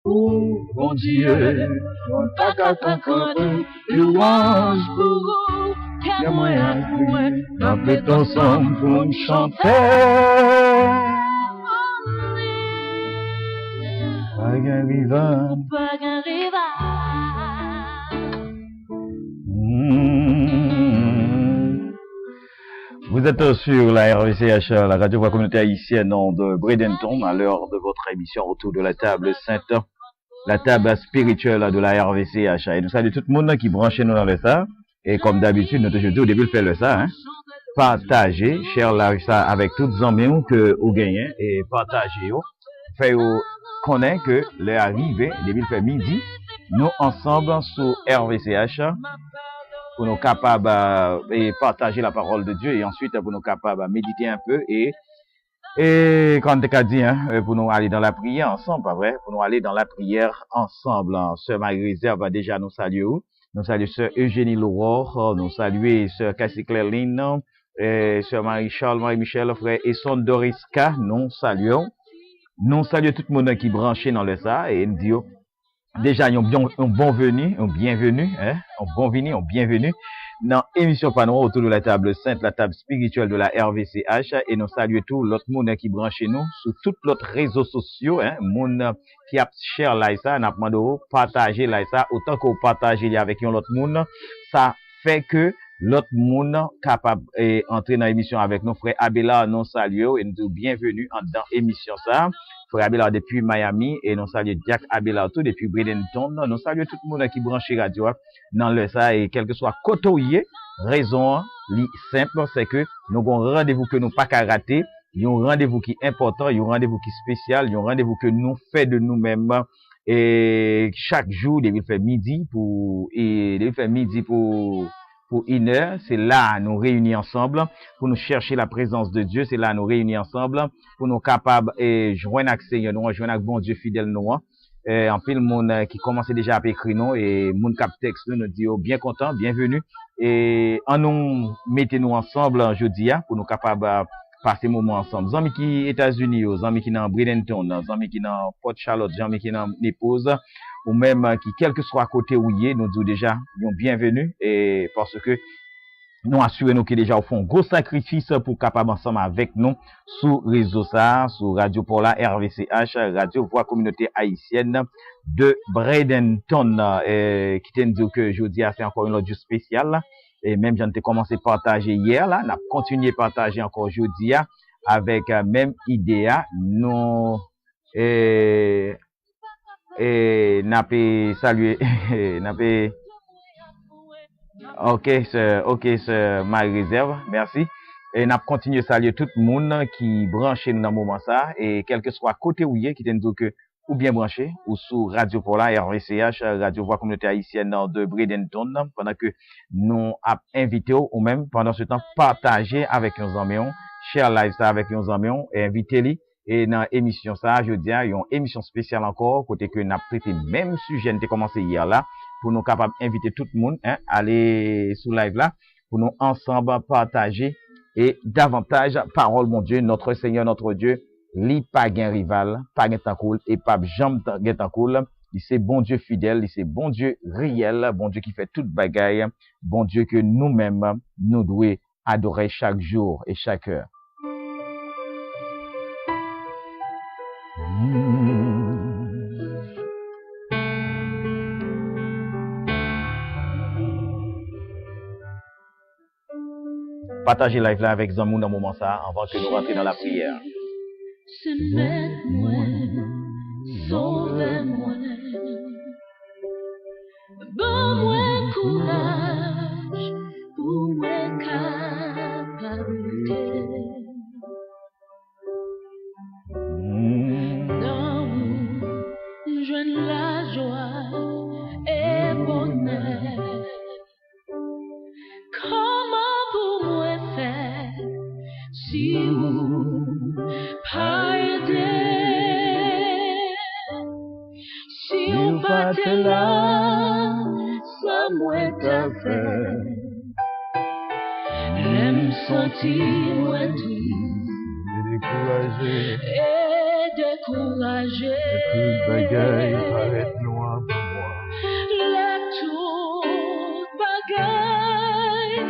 Oh, bon Dieu, on t'a qu'à t'encanter, louange pour qu'il y a moyen d'en fait ensemble pour me chanter. Pagan rival. Vous êtes sur la RVCH, la radio voix communautaire haïtienne de Bradenton, à l'heure de votre émission autour de la table sainte, la table spirituelle de la RVCH. Et nous saluons tout le monde qui branche nous dans le ça. Et comme d'habitude, nous toujours dit au début de faire le ça, hein. Partagez, cher Larissa, avec toutes les amis que vous gagnez et partagez. Fait connaître que l'arrivée, début de faire midi, nous ensemble sur RVCH, pour nous capables de partager la parole de Dieu et ensuite pour nous capables de méditer un peu et quand tu as dit, hein, pour nous aller dans la prière ensemble, pas vrai? Pour nous aller dans la prière ensemble. Sœur Marie-Réserve va déjà nous saluer. Nous saluons Sœur Eugénie Laurore, nous saluons Sœur Cassie Clairline, Sœur Marie-Charles, Marie-Michel, frère Esson Doriska, nous saluons. Nous saluons tout le monde qui est branché dans le ça et nous disons déjà un bon venu, un bienvenu, hein, un bon venu, un bienvenu dans l'émission Panneau autour de la table sainte, la table spirituelle de la RVCH et nous saluons tout l'autre monde qui branche nous sur tous les réseaux sociaux, hein, monde qui a cher là ça, n'a demandé partager là ça autant que vous partagez avec l'autre monde, ça fait que l'autre monde capable d'entrer dans l'émission avec nous. Frère Abela, nous saluons et nous disons bienvenue dans l'émission ça. Frère Abela depuis Miami et nous saluons Jack Abela tout depuis Bradenton. Nous saluons tout le monde qui branche radio dans le ça et quel que soit côtoyer. Raison simple, c'est que nous avons un rendez-vous que nous pas qu'à rater. Il y a un rendez-vous qui est important, il y a un rendez-vous qui est spécial, il y a un rendez-vous que nous fait de nous-mêmes et chaque jour, il fait midi pour 1 heure, c'est là nous réunir ensemble pour nous chercher la présence de Dieu, c'est là nous réunir ensemble pour nous capables et joindre accès nous joindre avec bon Dieu fidèle nous en pile monde qui commence déjà à écrire nous et monde cap texte nous dit bien content, bienvenue et en nous mettez-nous ensemble aujourd'hui pour nous capables passer moment ensemble. Zami qui États-Unis, zami qui dans Bradenton, zami qui dans Port Charlotte, zami qui dans Naples ou même qui quel que soit côté où y est, nous disons déjà bienvenue et parce que nous assurons nous que déjà au fond gros sacrifice pour capable ensemble avec nous sur réseau ça, sur Radio Pola RVCH, Radio Voix Communauté Haïtienne de Bradenton qui t'en dit que jeudi c'est encore une autre spéciale et même j'en ai commencé à partager hier là, n'a continué à partager encore jeudi avec même idée nous et n'a pas salué n'a pas OK c'est ma réserve merci et n'a continué à saluer tout le monde qui branché dans le moment ça et quel que soit côté où il est qui t'en dit que ou bien branché ou sur Radio Pola RVCH Radio Voix Communauté Haïtienne de Bradenton pendant que nous a invité ou même pendant ce temps partager avec nos amis share live ça avec nos amis et inviter et dans émission ça je dis il y a une émission spéciale encore côté que n'a traité même sujet n'était commencé hier là pour nous capable inviter tout le monde hein aller sur live là pour nous ensemble partager et davantage parole mon Dieu notre Seigneur notre Dieu li pas gain rival pas gain temps cool et pas jambe gain temps cool il c'est bon Dieu fidèle il c'est bon Dieu réel bon Dieu qui fait toute bagaille bon Dieu que nous-mêmes nous devons adorer chaque jour et chaque heure. Partagez live là avec Zamou dans le moment ça avant que nous rentrions dans la prière. Donne-moi courage pour moi capacité. Dans vous, joindre la joie et bonheur. Comment pour moi faire si vous pas aider? Si on pas là, ça moi t'a fait. J'aime sentir moi triste et découragé. découragé. Toute bagaille paraît noire pour moi. La toute bagaille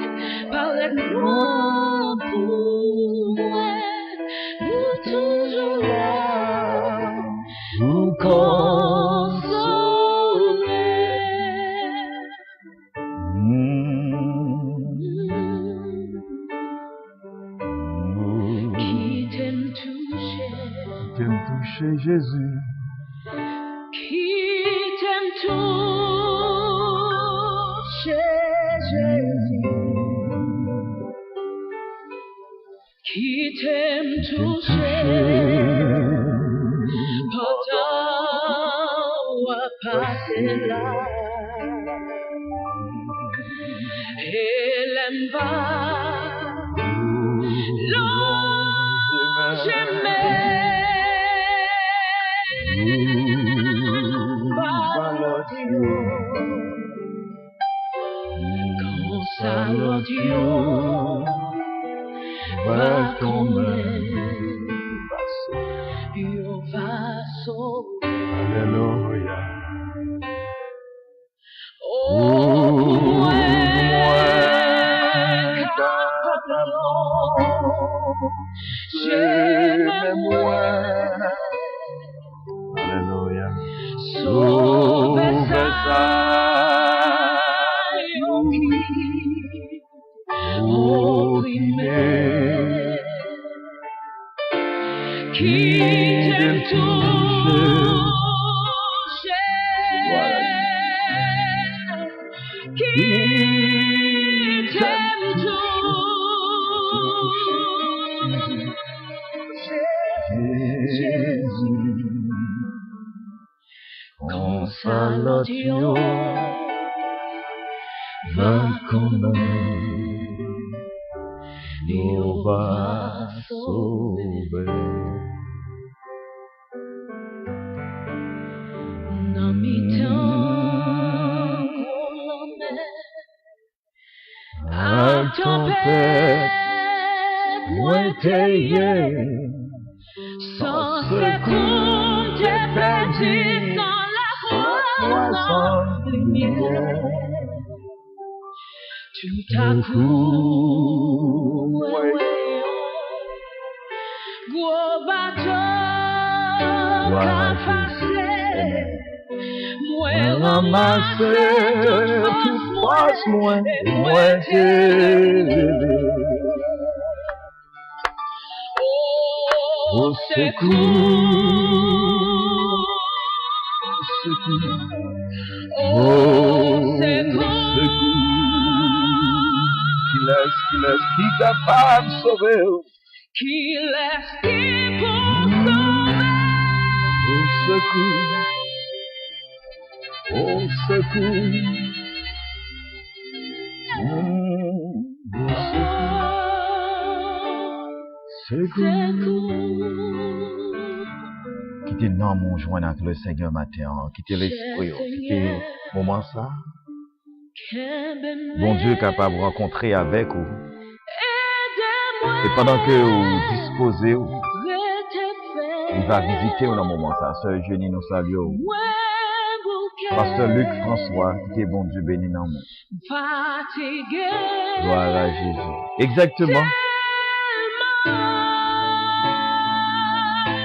paraît noire pour moi. Vous toujours là, vous consoler. Qui t'aime toucher Jésus. Qui t'aime toucher Jésus. Qui t'aime toucher pendant à passer là. Et l'aime pas. Consalodio va io va sauver. Alléluia. Oh, moi, Alléluia. sauve ça. Opprimé, qui t'aime toucher, qui t'aime toucher, Jésus, Consalodio va comme Dio va sauver. Non mi tango a tempête pointée sans seconde perdue sans la croissance lumière. Tout à coup, gros bateau qu'a passé, moi ramassé, toute force moins, moins au secours, au secours. Qui capable de sauver, qui laisse qui pour sauver, au secours, Quittez non mon joint avec le Seigneur matin, quittez l'esprit, quittez moment ça. Bon Dieu est capable de rencontrer avec vous. Et pendant que vous disposez, il va visiter dans le moment ça. Sœur Eugénie nous salue. Pasteur Luc François, qui est bon Dieu béni dans le monde. Gloire à Jésus. Exactement.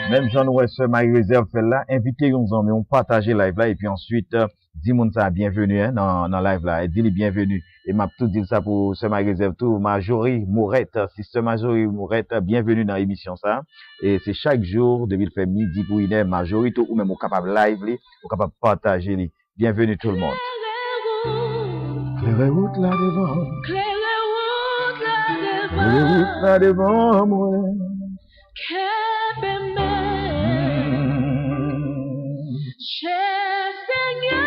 Même Jean-Noël, Sœur Marie-Réserve fait là, invitez nous en, mais on partage live là, et puis ensuite, dis moun ça bienvenue hein, dans live là, et dis les bienvenue. Et m'a tout dit ça pour Sœur Marie-Réserve tout, Marjorie Mourette, Sister Marjorie Mourette, bienvenue dans l'émission ça. Et c'est chaque jour, depuis le fait midi pour une heure, Marjorie tout, ou même au capable live li, au capable partager li. Bienvenue tout le monde. Claire route là devant. Claire route là devant moi. Cher Seigneur,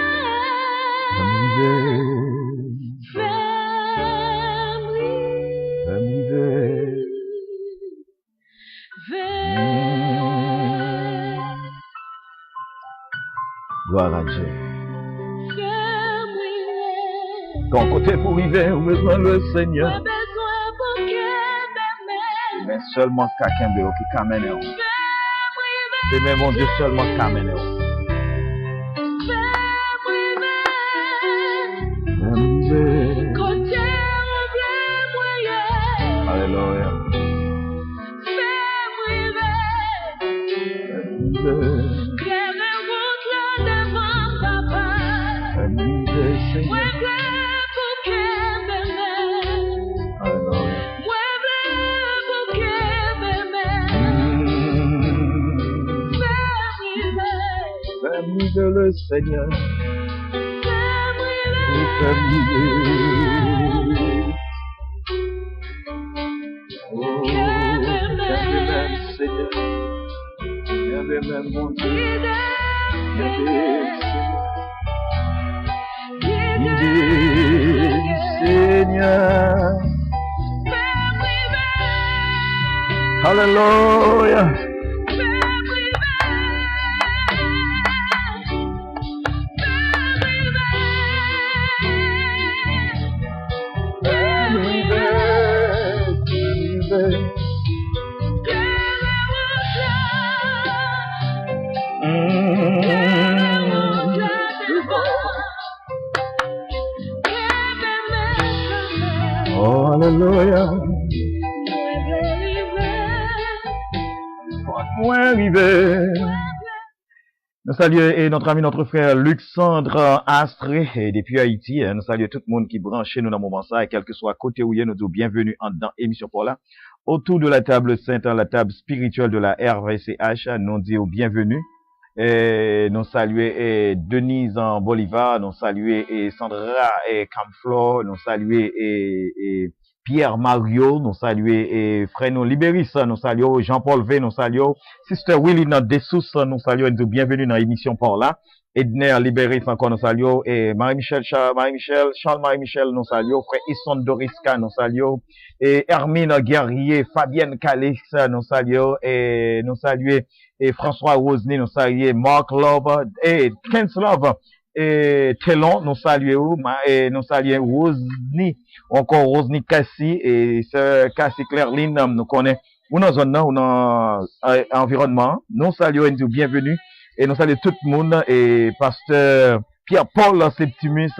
gloire à Dieu. Quand côté pour arriver, on besoin le Seigneur. Mais seulement quelqu'un de qui camène. Et même mon Dieu seulement Kamene. Alléluia. Le Seigneur, même mon Dieu, Seigneur, Alléluia. Oh, Alléluia. Nous saluons notre ami, notre frère Luxandre Astré depuis Haïti. Nous saluons tout le monde qui branche nous dans le moment ça et quel que soit côté où il est, nous disons bienvenue dans l'émission pour là. Autour de la table sainte, la table spirituelle de la RVCH, nous disons bienvenue. Nous saluons Denise en Bolivar, nous saluons Sandra et Camflor, nous saluons Pierre Mario, nous saluons frère nous Libéris, nous saluons Jean-Paul V, nous saluons Sister Willy dans Dessous, nous saluons nous bienvenue dans l'émission par là. Edner Libéris encore nous saluons et Marie-Michel, Charles Marie-Michel, nous saluons frère Isson Doriska, nous saluons et Hermine Guerrier, Fabienne Calix, nous saluons et nous saluons et François Rosny, nous saluons Mark Love et Kens Love et Telon, nous saluons et nous saluons Rosny, encore Rosny Cassie et sœur Cassie Clairline, nous connaissons ou dans zone ou dans environnement. Nous saluons et nous bienvenue et nous saluons tout le monde et pasteur Pierre-Paul Septimus,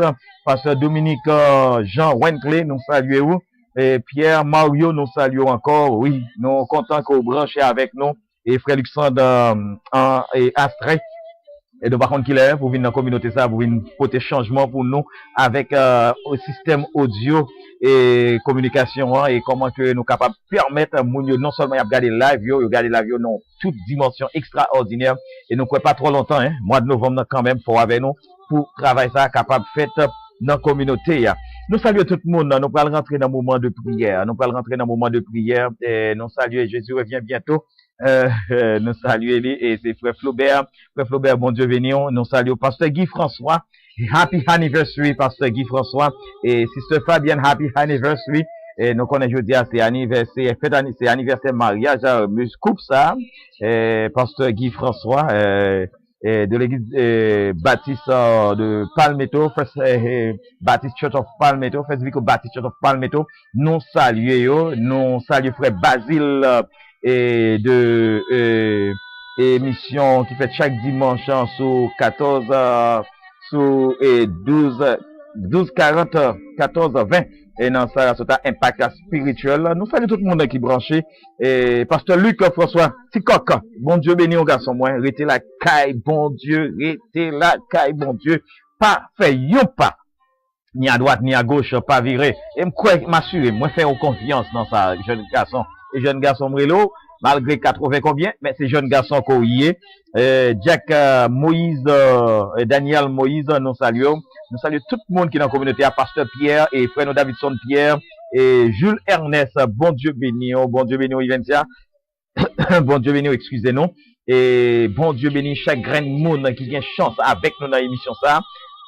pasteur Dominique Jean Wenclay, nous saluons et Pierre Mario, nous saluons encore. Oui, nous sommes contents que vous branchez avec nous et frère Luxandre et Astré. Et de par contre qu'il est, pour venir dans la communauté ça, pour venir porter changement pour nous avec au système audio et communication et comment que nous capables de permettre non seulement de regarder live, regarder la vidéo dans toute dimension extraordinaire et nous ne pas trop longtemps, mois de novembre quand même pour avec nous pour travailler ça capable de faire dans la communauté. Nous saluons tout le monde, nous allons rentrer dans le moment de prière, et nous saluons Jésus revient bientôt. Nous saluons et c'est frère Flaubert, bon Dieu béni, nous saluons pasteur Guy François, happy anniversary pasteur Guy François et sister Fabienne, happy anniversary et nous connaissons jeudi c'est anniversaire, c'est anniversaire mariage, coupe ça, pasteur Guy François, de l'église Baptiste de Palmetto, First Baptist Church of Palmetto, First Vico Baptist Church of Palmetto, nous saluons frère Basile et de émission qui fait chaque dimanche sur 14 sur 12 40 14 20 et dans ça c'est un impact spirituel. Nous saluons tout le monde qui est branché et pasteur Luc François Tikok, bon Dieu béni au garçon moi, restez la caille bon Dieu, pas fait yon pas ni à droite ni à gauche, pas viré et m'assurer moi faire confiance dans ça jeune garçon. Et jeune garçon Mrelo, malgré 80 combien, mais c'est jeune garçon qu'on y est. Jack Moïse, Daniel Moïse, nous saluons. Nous saluons tout le monde qui est dans la communauté, à Pasteur Pierre et frère Davidson Pierre et Jules Ernest, bon Dieu béni, Iventia. Bon Dieu béni, excusez-nous. Et bon Dieu béni, chaque grain de monde qui vient chance avec nous dans l'émission ça.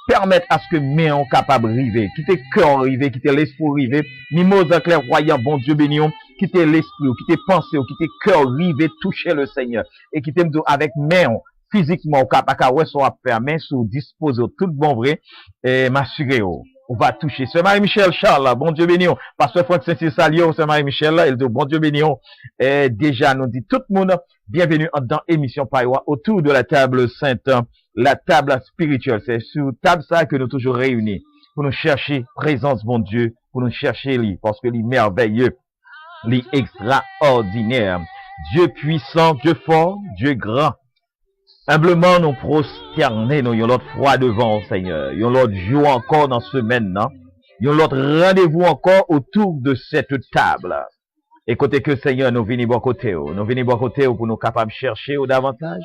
Permettre à ce que main capable river, quitter cœur river, quitter l'esprit river, mimosa clairvoyant, bon Dieu béni, quitter l'esprit, quitter pensée, quitter cœur river, toucher le Seigneur, et quitter avec main, physiquement, capable, ouais, soit faire main, sous disposer tout bon vrai, et m'assurer, on va toucher. C'est Marie-Michel Charles, bon Dieu béni, pasteur Franck Saint-Cyr Salio, c'est Marie-Michel, il dit, bon Dieu béni, et déjà, nous dit tout le monde, Bienvenue dans émission Paiwa autour de la table sainte, la table spirituelle. C'est sur table ça que nous toujours réunis pour nous chercher présence, bon Dieu, pour nous chercher lui, parce que lui merveilleux, lui extraordinaire. Dieu puissant, Dieu fort, Dieu grand. Humblement nous prosterner, nous, yon l'autre fois devant, Seigneur. Yon l'autre jour encore dans ce semaine, non? Yon l'autre rendez-vous encore autour de cette table. Écoutez que Seigneur, nous venons bon côté, nous venons bon côté pour nous capables de chercher au davantage,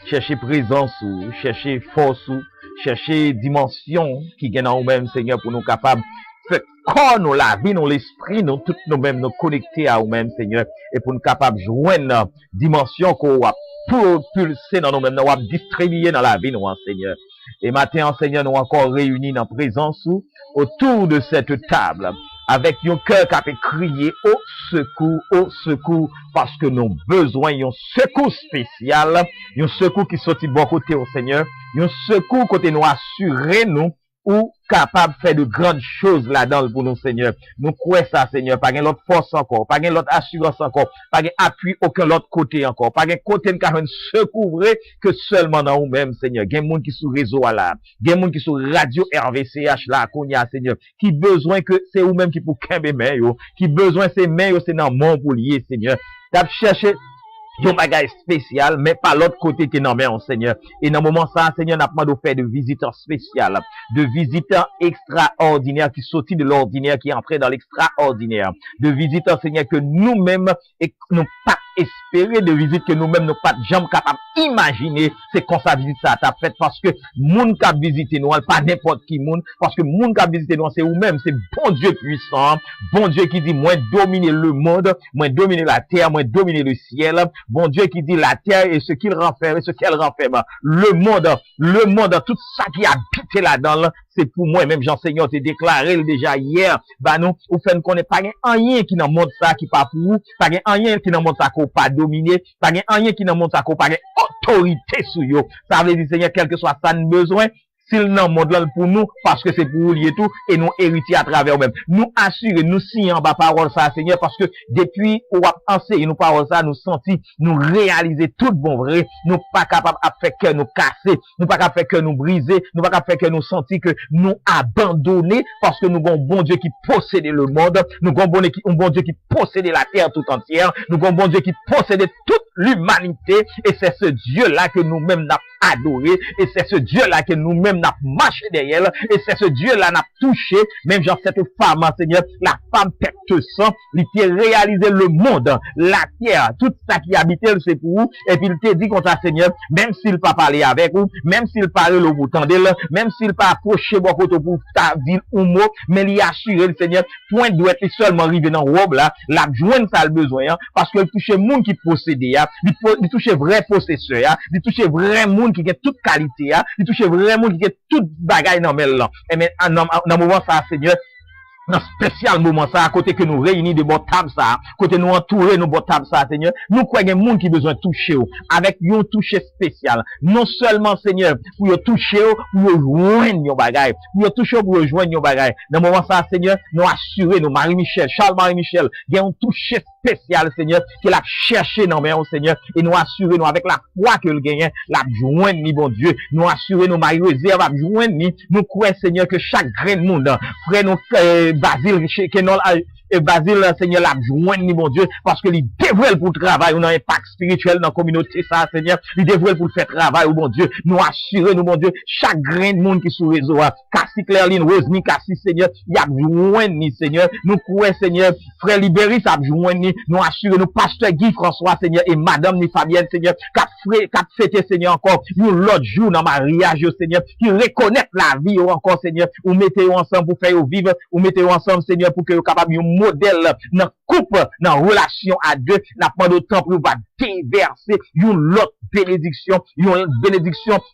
chercher présence ou chercher force ou chercher dimension qui gagne en nous-mêmes, Seigneur, pour nous capables de faire corps nous la vie, nous l'esprit, nous tous nous-mêmes nous connecter à nous-mêmes, Seigneur, et pour nous capables de joindre dimension qu'on va pulser dans nous-mêmes, nous va distribuer dans la vie, nous, Seigneur. Et maintenant, Seigneur, nous encore réunis dans présence ou autour de cette table. Avec un cœur qui a crié au secours, parce que nous avons besoin d'un secours spécial, un secours qui sortit bon côté au Seigneur, un secours côté nous assurer nous, ou capable de faire de grandes choses là-dedans pour nous, Seigneur. Nous croyons ça, Seigneur, pas l'autre force encore, pas l'autre assurance encore, pas appui aucun autre côté encore, pas côté de carrément secours que seulement dans nous-mêmes, Seigneur. Il y a des gens qui sont réseau là, il y a des gens qui sont radio RVCH là, qu'on y a, Seigneur, qui besoin que c'est vous-même qui pour qu'un bébé, qui besoin c'est mains, c'est dans mon pour lier, Seigneur. T'as cherché yon bagage spécial, mais pas l'autre côté qui n'en met en Seigneur. Et dans le moment ça, Seigneur, n'a pas de faire de visiteurs spécial, de visiteurs extraordinaires qui sortit de l'ordinaire, qui entraient dans l'extraordinaire, de visiteurs, Seigneur, que nous-mêmes, et nous pas espérer de visite que nous-mêmes, nous pas jamais capables d'imaginer, c'est qu'on sa visite ça t'a fait, parce que moun qui a visité nous, pas n'importe qui moun, parce que moun qui a visité nous, c'est vous-même, c'est bon Dieu puissant, bon Dieu qui dit, moi dominer le monde, moi dominer la terre, moi dominer le ciel, bon Dieu qui dit la terre et ce qu'il renferme et ce qu'elle renferme, le monde, tout ça qui habite là-dedans, c'est pour moi, même Jean-Seigneur t'ai déclaré déjà hier, bah nous, ou fait qu'on n'est pas rien qui dans monde ça qui pas pour vous, pas rien qui dans monde ça qu'on pas dominer, pas rien qui dans monde ça qu'on pas autorité sur yo. Ça veut dire, Seigneur, quel que soit ça nous besoin, s'il n'en monde là pour nous, parce que c'est pour vous lier tout, et nous hériter à travers nous-mêmes. Nous assurer, nous signer en bas parole ça, Seigneur, parce que depuis, on va enseigner nous parole ça, nous sentir, nous réaliser tout bon vrai, nous pas capables à faire que nous casser, nous pas capables de faire que nous briser, nous pas capables de faire que nous sentir que nous abandonner, parce que nous avons un bon Dieu qui possède le monde, nous avons un bon Dieu qui possède la terre tout entière, nous avons un bon Dieu qui possède toute l'humanité, et c'est ce Dieu-là que nous-mêmes n'a adoré, et c'est ce Dieu-là que nous-mêmes n'a marché derrière, et c'est ce Dieu-là n'a touché, même genre cette femme, Seigneur, la femme perte sang, il t'a réalisé le monde, la terre, tout ça qui habitait, c'est pour vous, et puis il t'a dit contre Seigneur, même s'il pas parlé avec vous, même s'il parle au bout d'elle, même s'il pas approché beaucoup pour ta ville ou mot, mais il a assuré le Seigneur, point doit être seulement arrivé dans robe là, la joindre ça le besoin, parce que il touche monde qui possède, il touche vrai possesseur, il touche vrai monde qui a toute qualité, il touche vrai monde qui a toute bagaille dans le là. Et mais dans moment ça, Seigneur, dans spécial moment ça, à côté que nous réunis de bon table ça, côté nous entourer nos bon table ça, Seigneur, nous croyons qu'il y a des gens qui besoin de toucher, avec un toucher spécial. Non seulement, Seigneur, pour toucher, pour joindre nos bagailles, pour toucher, pour joindre nos bagailles. Dans moment ça, Seigneur, nous assurer, nous Marie-Michel, Charles-Marie-Michel, il y a un toucher spécial, Seigneur, qu'il a cherché dans mes Seigneur, et nous assurer, nous, avec la foi que le gagne, la joindre, ni bon Dieu, nous assurer, nous Marie-Réserve, la joindre, ni, nous croyons, Seigneur, que chaque grain de monde, frère, nous, Basile, Basile, Seigneur, la joindre, ni bon Dieu, parce que il dévoile pour le travail, on a un impact spirituel dans la communauté, ça, Seigneur, il dévoile pour le faire travail, bon Dieu, nous assurer, nous, bon Dieu, chaque grain de monde qui sous réseau, Cassie Clairline, Rosny, Cassie, Seigneur, il y a joindre, ni, Seigneur, nous croyons, Seigneur, frère Libéry, ça joindre, ni, nous assurer, nous, pasteur Guy François, Seigneur, et madame, ni Fabienne, Seigneur, quatre fêter, Seigneur, encore, nous, l'autre jour, dans mariage, Seigneur, qui reconnaît la vie, encore, Seigneur, ou mettez-vous ensemble pour faire vivre, ou mettez-vous ensemble, Seigneur, pour que vous capable modèle dans couple, dans relation à deux, n'a pas de temps pour va déverser une autre bénédiction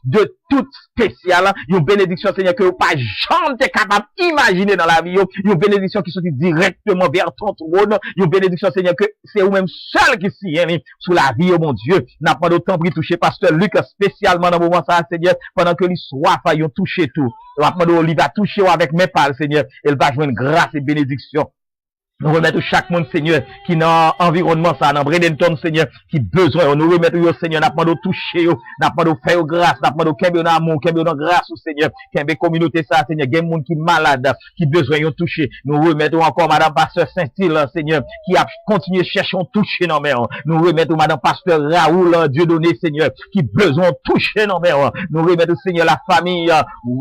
de toute spéciale, une bénédiction, Seigneur, que vous pas jamais capable d'imaginer dans la vie, une bénédiction qui sortit directement vers ton trône, une bénédiction, Seigneur, que c'est vous-même seul qui s'y est sous la vie, oh mon Dieu, n'a pas de temps pour toucher pasteur Luc, spécialement dans le moment ça, Seigneur, pendant que l'histoire va toucher tout. Il va toucher avec mes paroles, Seigneur, elle va jouer une grâce et bénédiction. Nous remettons chaque monde, Seigneur, qui dans l'environnement, ça, dans Bradenton, Seigneur, qui besoin. Nous remettons, Seigneur, n'a pas de toucher, n'a pas de faire grâce, n'a pas de kembe dans amour, kembe dans grâce, Seigneur, kembe communauté, ça, Seigneur, il y a des gens qui malade, qui besoin de toucher. Nous remettons encore Madame Pasteur Saint-Hilaire, Seigneur, qui a continué à chercher un toucher dans mer. Nous remettons Madame Pasteur Raoul, Dieu donné, Seigneur, qui besoin de toucher dans mer. Nous remettons, Seigneur, la famille,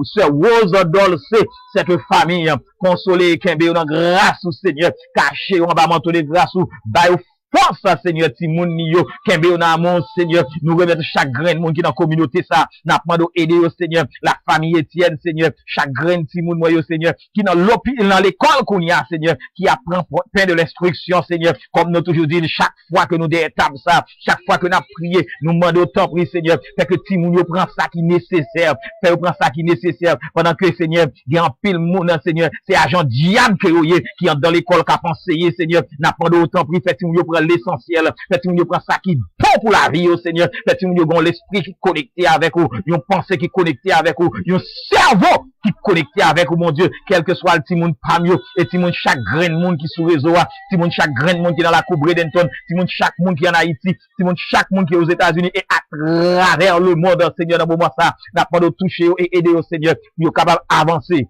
Sœur Rose Dolce, cette famille, consolée, kembe dans grâce, Seigneur, caché, on va manteau de grâce ou bail force, Seigneur, Timoun Nio, Kembe on a mon Seigneur, nous remettons chaque grain de monde qui dans la communauté, ça, n'a pas aider au Seigneur, la famille Étienne, Seigneur, chaque grain de Timoun Moyo, Seigneur, qui dans l'hôpital, dans l'école qu'on y a, Seigneur, qui apprend plein de l'instruction, Seigneur, comme nous toujours dit, chaque fois que nous détable ça, chaque fois que nous avons prié, nous demandons autant prier, Seigneur, fait que Timoun Yo prend ça qui est nécessaire, fait prend ça qui est nécessaire, pendant que, Seigneur, il y a un pile monde, Seigneur, c'est agent diable qui est dans l'école, qui a enseigné, Seigneur, n'a pas autant prier, fait Timoun Yo prend l'essentiel, fait Timoun Yo prend ça qui est bon pour la vie, Seigneur, fait Timoun Yo gon l'esprit qui est connecté avec vous, yon pensée qui est connecté avec vous, yon cerveau qui est connecté avec vous, mon Dieu, quel que soit le Timoun Pamio, et Timoun chaque grain de monde qui sous réseau, Timoun chaque grain de monde qui est dans la coupe Bradenton, Timoun chaque monde qui est en Haïti, Timoun chaque monde qui est aux États-Unis, et à travers le monde, Seigneur, dans le moment ça, n'a pas de toucher et aider au Seigneur, pour capable avancer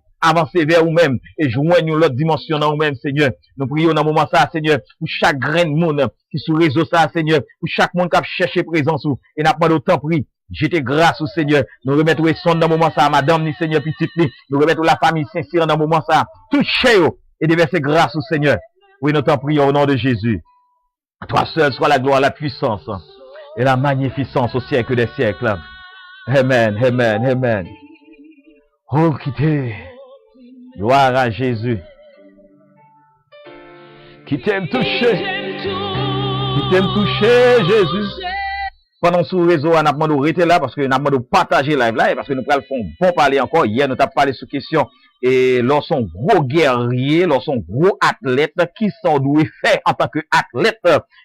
vers vous-même et joindre l'autre dimension dans vous-même, Seigneur. Nous prions dans le moment ça, Seigneur, pour chaque grain de monde qui sous réseau ça, Seigneur, pour chaque monde qui a cherché présence et n'a pas d'autant pris. J'étais grâce au Seigneur. Nous remettons les sons dans le moment ça, Madame ni Seigneur petite ni. Nous remettons la famille sincère dans le moment ça. Touchez et déversez grâce au Seigneur. Oui, nous t'en prions au nom de Jésus. À toi seul soit la gloire, la puissance et la magnificence au siècle des siècles. Amen, amen, amen. Oh, quittez. Gloire à Jésus. Qui t'aime toucher. Qui t'aime toucher, Jésus. Pendant sous réseau, on a demandé de rester là parce que nous avons demandé de partager live là et parce que nous allons faire bon parler encore. Hier, nous avons parlé sur question et lorsqu'on gros guerrier, lorsqu'on gros athlète, qui sont doués faire en tant que athlète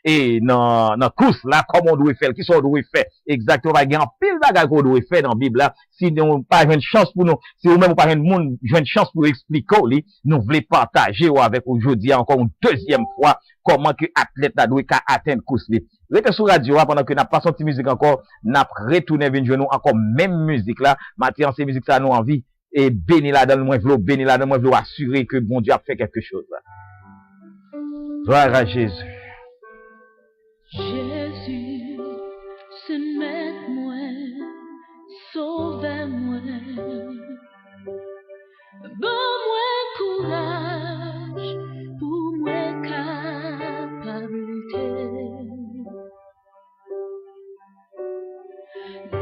et dans course là, comment on doit faire, qui sont doués faire. Exactement, il y a un pile bagage qu'on doit faire dans la Bible là. Si nous pas une chance pour nous, si vous même pas une monde, j'ai une chance pour expliquer, nous voulons partager avec aujourd'hui encore une deuxième fois comment que athlète là doit atteindre course là. Restez sur radio pendant que n'a pas sorti musique encore, n'a retourné venir nous encore même musique là, Mathieu c'est musique ça nous envie et béni là dans le moins vlo, béni là dans le moins vlo assurer que bon Dieu a fait quelque chose là. Gloire à Jésus. Jésus, c'est mettre moi, sauver moi, bon moi courage pour moi capacité.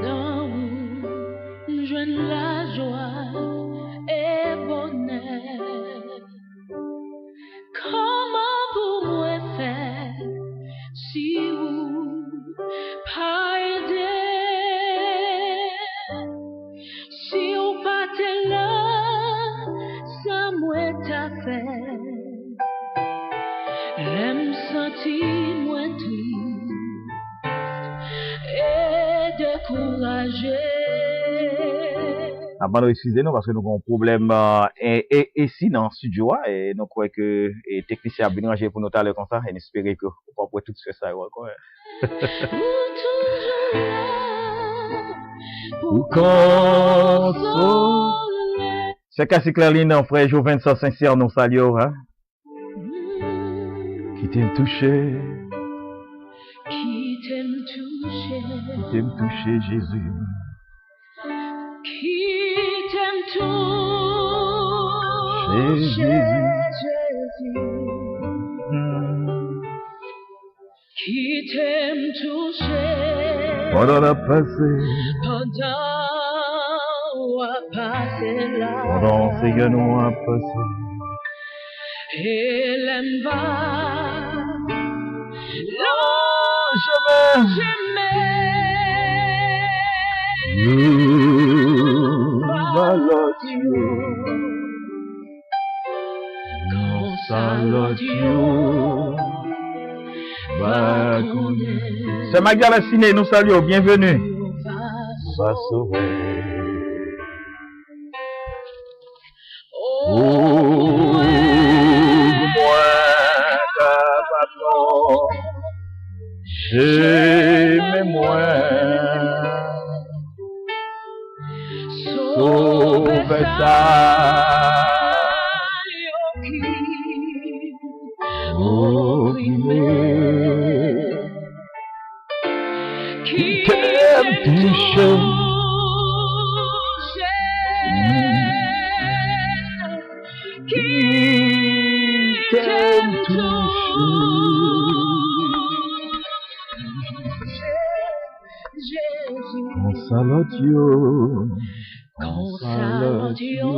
Dans où je la joie et bonheur. Comment pour moi faire si vous pas aider? Si vous pas là, ça moi t'a fait. L'aime sentir moins triste et découragé. Avant de excuser nous parce que nous avons un problème ici dans le studio et nous croyons que les techniciens ont bien rangé pour nous aller comme ça et nous espérons que vous pouvez tout faire ça encore. Pour consoler. C'est Cassie Clairline, frère Joven sincère nous saluons. Hein? Qui t'aime toucher. Qui t'aime toucher. Qui t'aime toucher, Jésus. Qui t'aime toucher, Jésus. Qui t'aime toucher. Pendant la passée. Pendant à passer là. Pendant Seigneur nous a passé. Et l'aime va. C'est Magdala Ciné, nous saluons, bienvenue. Va sauver. Oh, moi. j'aime moi. Sauve ça. Opprimé. Qui t'aime toucher. Qui t'aime toucher. Consolatio. Consolatio.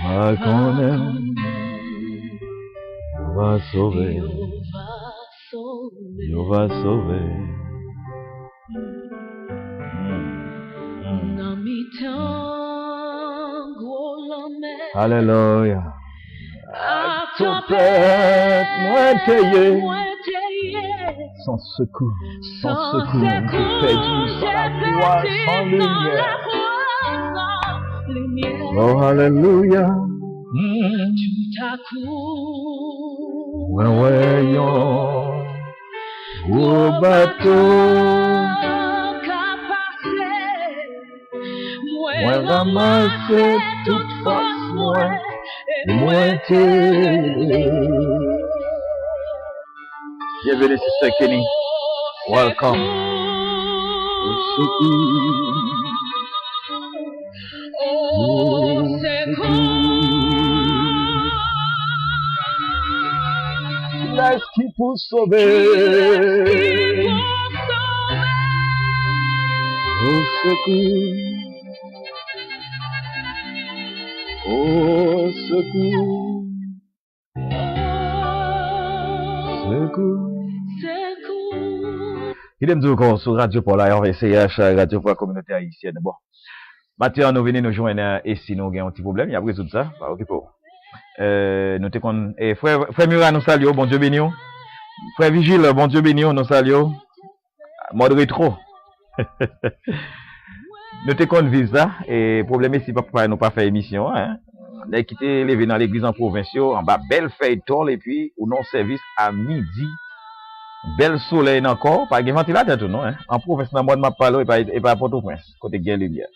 Ma connaît. Va sauver. Dieu va sauver. Alléluia. Tempête, moi taillé. Sans secours, sans secours, j'ai perdu sans la voix, sans lumière. Oh, alléluia. Tout à coup, voyons, gros bateau, moi ramasser toute force, moi bienvenue, Sister Kenny. Welcome. Laisse qui pour sauver. Au secours. Au secours. Secours. Il aime dire sur Radio pour la RVCH, Radio pour la communauté haïtienne. Bon. Maintenant, nous venons nous joindre et si nous avons un petit problème, il y a résoudre ça. Bah, ok, pour. Nous te con frère Murat nous salue, bon Dieu béni. Frère Vigile, bon Dieu béni, nous salue. Mode rétro. Nous te con visa et problème ici papa nous pas fait émission hein. On a quitté levé dans l'église en province en bas belle feuille tôle et puis ou non service à midi. Bel soleil encore, pas de ventilateur tout non hein. En province dans mois de Mapalo et pas Port-au-Prince côté guerre lumière.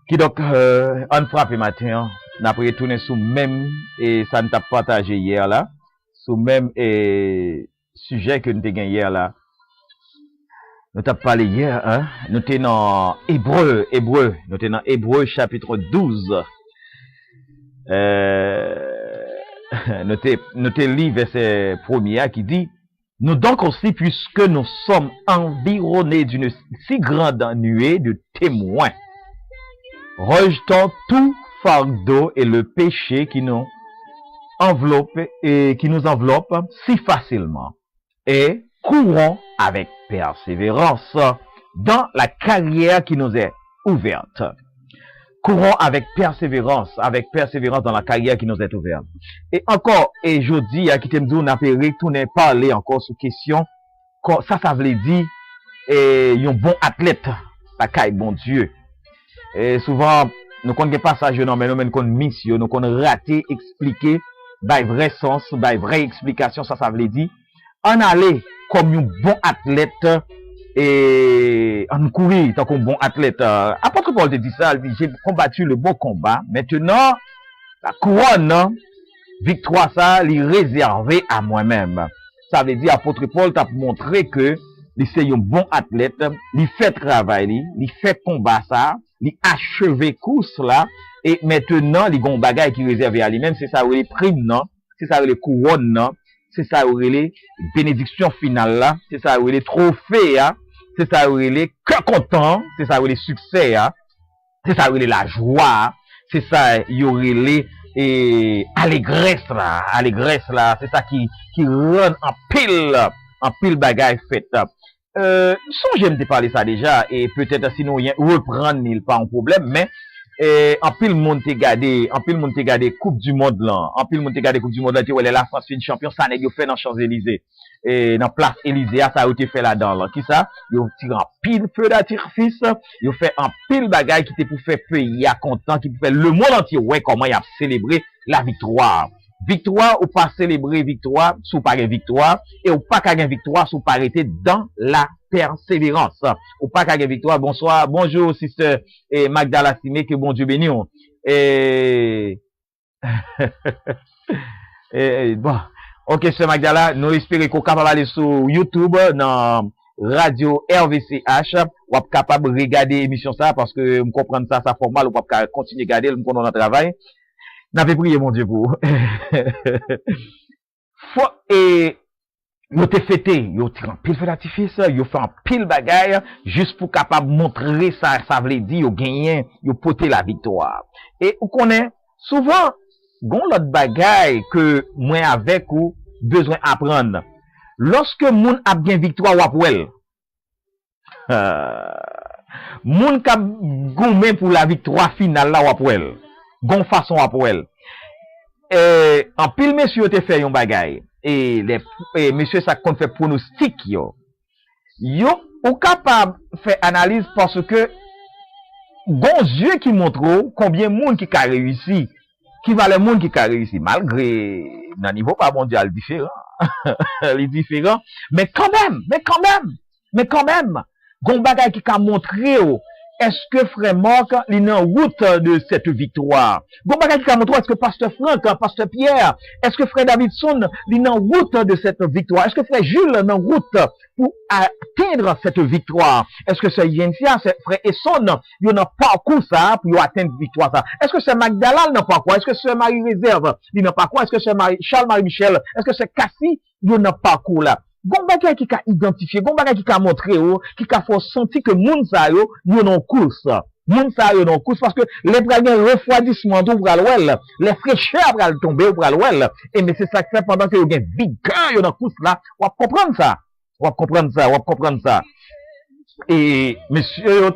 Qui donc on frappe matin, n'a pas retourné sous même et ça nous t'a partagé hier là, sous même sujet que nous t'ai gagné hier là. Nous t'a parlé hier hein, nous t'es dans Hébreu, nous t'es dans Hébreu chapitre 12. Nous t'ai lu verset 1er qui dit nous donc aussi puisque nous sommes environnés d'une si grande nuée de témoins rejetons tout fardeau et le péché qui nous enveloppe si facilement et courons avec persévérance dans la carrière qui nous est ouverte. Courons avec persévérance dans la carrière qui nous est ouverte. Et encore, et je dis à qui t'aime dire, on a retourné parler encore sur question, ça veut dire, un bon athlète, la caille bon Dieu. Et souvent, nous connaissons pas ça, mais nous connaissons mission, nous connaissons raté, expliquer, by vrai sens, by vraie explication, ça veut dire, en aller comme un bon athlète, et en courir, tant qu'un bon athlète. Apôtre Paul te dit ça, il dit, j'ai combattu le bon combat, maintenant, la couronne, victoire, ça, l'est réservée à moi-même. Ça veut dire, apôtre Paul t'a montré que, c'est un bon athlète, il fait travail, il fait combat ça, il achève course là, et maintenant, les gon bagay qui réservé à lui-même, c'est ça où les primes, non? C'est ça où les couronnes, non? C'est ça où les bénédictions finales là, c'est ça où les trophées, hein? C'est ça où les cœurs contents, c'est ça où les succès, hein? C'est ça où les la joie, c'est ça où les allégresse là, c'est ça qui rend en pile bagay fait. J'aime te parler ça déjà, et peut-être sinon reprendre n'est pas un problème, mais en pile monde te gade Coupe du Monde là, tu vois la France fin champion, ça n'est fait dans Champs-Élysées, et dans place Élysée, ça a été fait là-dedans là. Qui ça? Yo tire en pile feu d'artifice, yo fait en pile bagaille qui te pour faire pays à content, qui pour faire le monde entier ouais comment il a célébré la victoire. victoire ou pas célébrer victoire sous pas victoire et ou pas qu'à victoire sous pas arrêter dans la persévérance. Ou pas qu'à victoire. Bonsoir, bonjour sister et Magdala Simé, que bon Dieu bénisse. Et bon, ok, c'est Magdala, nous espérons qu'on est capable d'aller sur YouTube, dans Radio RVCH, ou est capable de regarder l'émission ça, parce que me comprendre ça, ça formal, ou pas continuer à regarder, me connaître notre travail. N'avez prié, mon Dieu, pour. Et, yo te fêté, yo te pile fête d'artifice, yo fait un pile bagaille, juste pour capable montrer ça, ça veut dire, yo gagné, yo poté la victoire. Et, on connaît, souvent, gon l'autre bagaille que, moi avec ou, besoin apprendre. Lorsque moun a bien victoire ou apwel, moun ka goumé pour la victoire finale là ou apwel, gon façon apwel. En pile monsieur te fait yon bagay, et monsieur ça compte fait pronostic yo ou capable faire analyse parce que gon yeux qui montre combien moun qui a réussi, qui va le monde qui a réussi, malgré nan niveau pas mondial différent. Les différents, mais quand même, gon bagay qui a montré, est-ce que frère Marc, il est en route de cette victoire? Gon bagay qui a montré, est-ce que pasteur Franck, pasteur Pierre, est-ce que frère Davidson, il est en route de cette victoire? Est-ce que frère Jules est en route pour atteindre cette victoire? Est-ce que c'est Yensia, c'est frère Esson, il n'a pas coup ça pour atteindre victoire ça? Est-ce que c'est Magdalal n'a pas quoi? Est-ce que c'est Marie Réserve, il n'a pas quoi? Est-ce que c'est Charles-Marie Michel? Est-ce que c'est Cassie, il n'a pas coup là? Gon bagay qui a identifié, gon bagay qui a montré, qui a fait sentir que moun sa yo, yon en course. Moun sa yo en course parce que les bragues refroidissement tout pral wel, les fraîcheurs pral tomber pral wel. Et mais c'est ça que fait pendant que yon gen vigueur yon en course là, ou comprendre ça. Et monsieur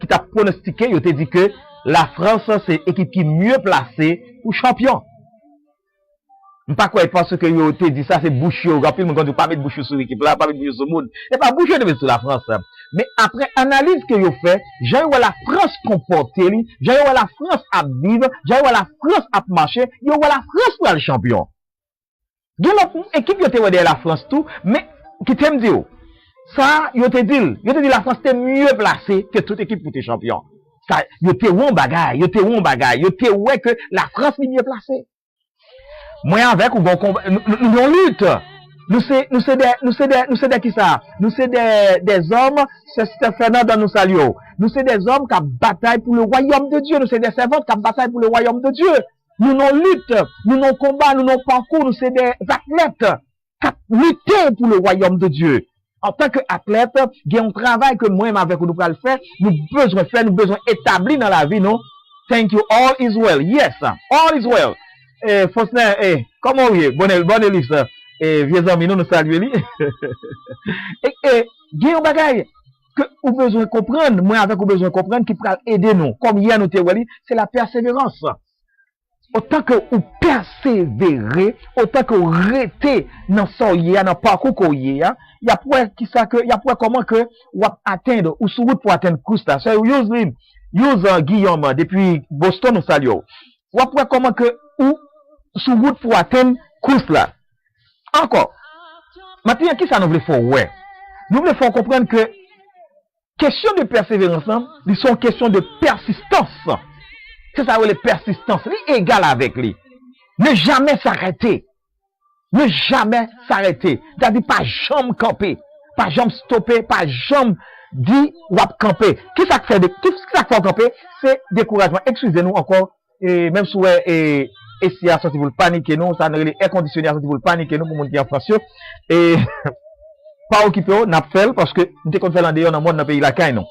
qui t'a pronostiqué, il te dit que la France c'est l'équipe qui est mieux placée pour champion. Pas quoi parce que yo te dit ça c'est bouche yo rapide mon quand pas mettre bouche sur l'équipe là pas mettre bouche sur monde et pas bouche de sur la France mais après analyse que yo fait j'ai vu la France comporter j'ai vu la France à vivre j'ai vu la France à marcher yo la France pour le champion donc équipe yo te derrière la France tout mais qui t'aime dire ça yo te dit la France était mieux placée que toute équipe pour être champion ça yo te won bagay yo te ouais que la France est mieux placée. Moi avec ou bon nous lutte. Nous c'est des qui ça? Nous c'est des hommes, c'est Stéphane dans nous saluons. Nous c'est des hommes qui bataillent pour le royaume de Dieu. Nous c'est des servantes qui bataillent pour le royaume de Dieu. Nous non lutte, nous non combat, nous non parcours, nous c'est des athlètes qui luttent pour le royaume de Dieu. En tant qu'athlète, il y a un travail que moi avec nous pouvons le faire, nous besoin établir dans la vie, non? Thank you, all is well. Yes, all is well. Faustin, comment oui, bonne livre ça. Vieux amis, nous saluons. Et, il y a un bagay que vous besoin comprendre, moi avec vous besoin comprendre, qui peut aider nous. Comme hier nous t'ai c'est la persévérance. Autant que vous persévérez, autant que vous restez dans ce yé, dans parcours qu'on y a, il y a pour comment que vous atteindre, ou sur route pour atteindre Kousta. C'est Guillaume, depuis Boston, nous saluons. Ou après comment que, ou, sous route pour atteindre course là. Encore. Maintenant, qui ça nous voulait faire? Ouais. Nous voulons faire comprendre que, question de persévérance, ils sont question de persistance. C'est ça, les persistance. Lui égal avec lui. Ne jamais s'arrêter. Ne jamais s'arrêter. C'est-à-dire, pas jamais camper. Pas jamais stopper. Pas jamais dire, ou camper. Qui ça fait camper? C'est découragement. Excusez-nous encore. Et même si et si à sorti vous le paniquer nous, ça ne air conditionné à sorti vous le paniquer nous pour monter en France. Et pas occupé n'a fait parce que nous te faire en dehors dans monde dans pays la caille non.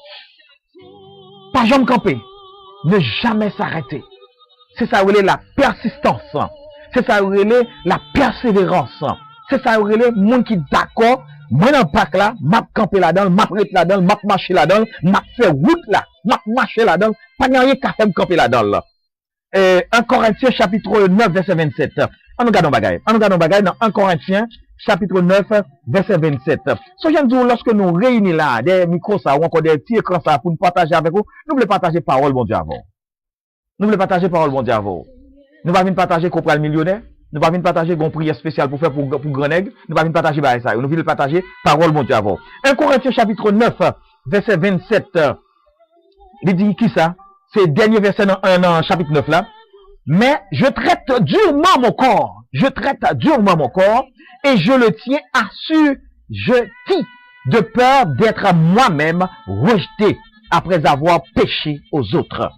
Pas jamais camper. Ne jamais s'arrêter. C'est ça la persistance. C'est ça la persévérance. C'est ça monde qui d'accord, moi dans parc là, m'a camper là-dedans, m'a rete là-dedans, m'a marcher là-dedans, m'a faire route là, m'a marcher là-dedans, pas rien qu'à faire camper là-dedans là. 1 Corinthiens chapitre 9 verset 27. On regarde bagaille dans 1 Corinthiens chapitre 9 verset 27. So j'aime dire lorsque nous réunissons là des micros ça ou encore des petits écrans ça pour nous partager avec vous, nous voulons partager parole bon Dieu avant. Nous voulons partager parole bon Dieu avant. Nous va venir partager qu'on prend le millionnaire. Nous pas venir partager une prière spéciale pour faire pour grand nègre. Nous pas venir partager ça. Nous venons partager parole bon Dieu avant. 1 Corinthiens chapitre 9, verset 27. Il dit qui ça? C'est le dernier verset dans chapitre 9 là. Mais je traite durement mon corps. Je traite durement mon corps et je le tiens assujetti de peur d'être moi-même rejeté après avoir péché aux autres.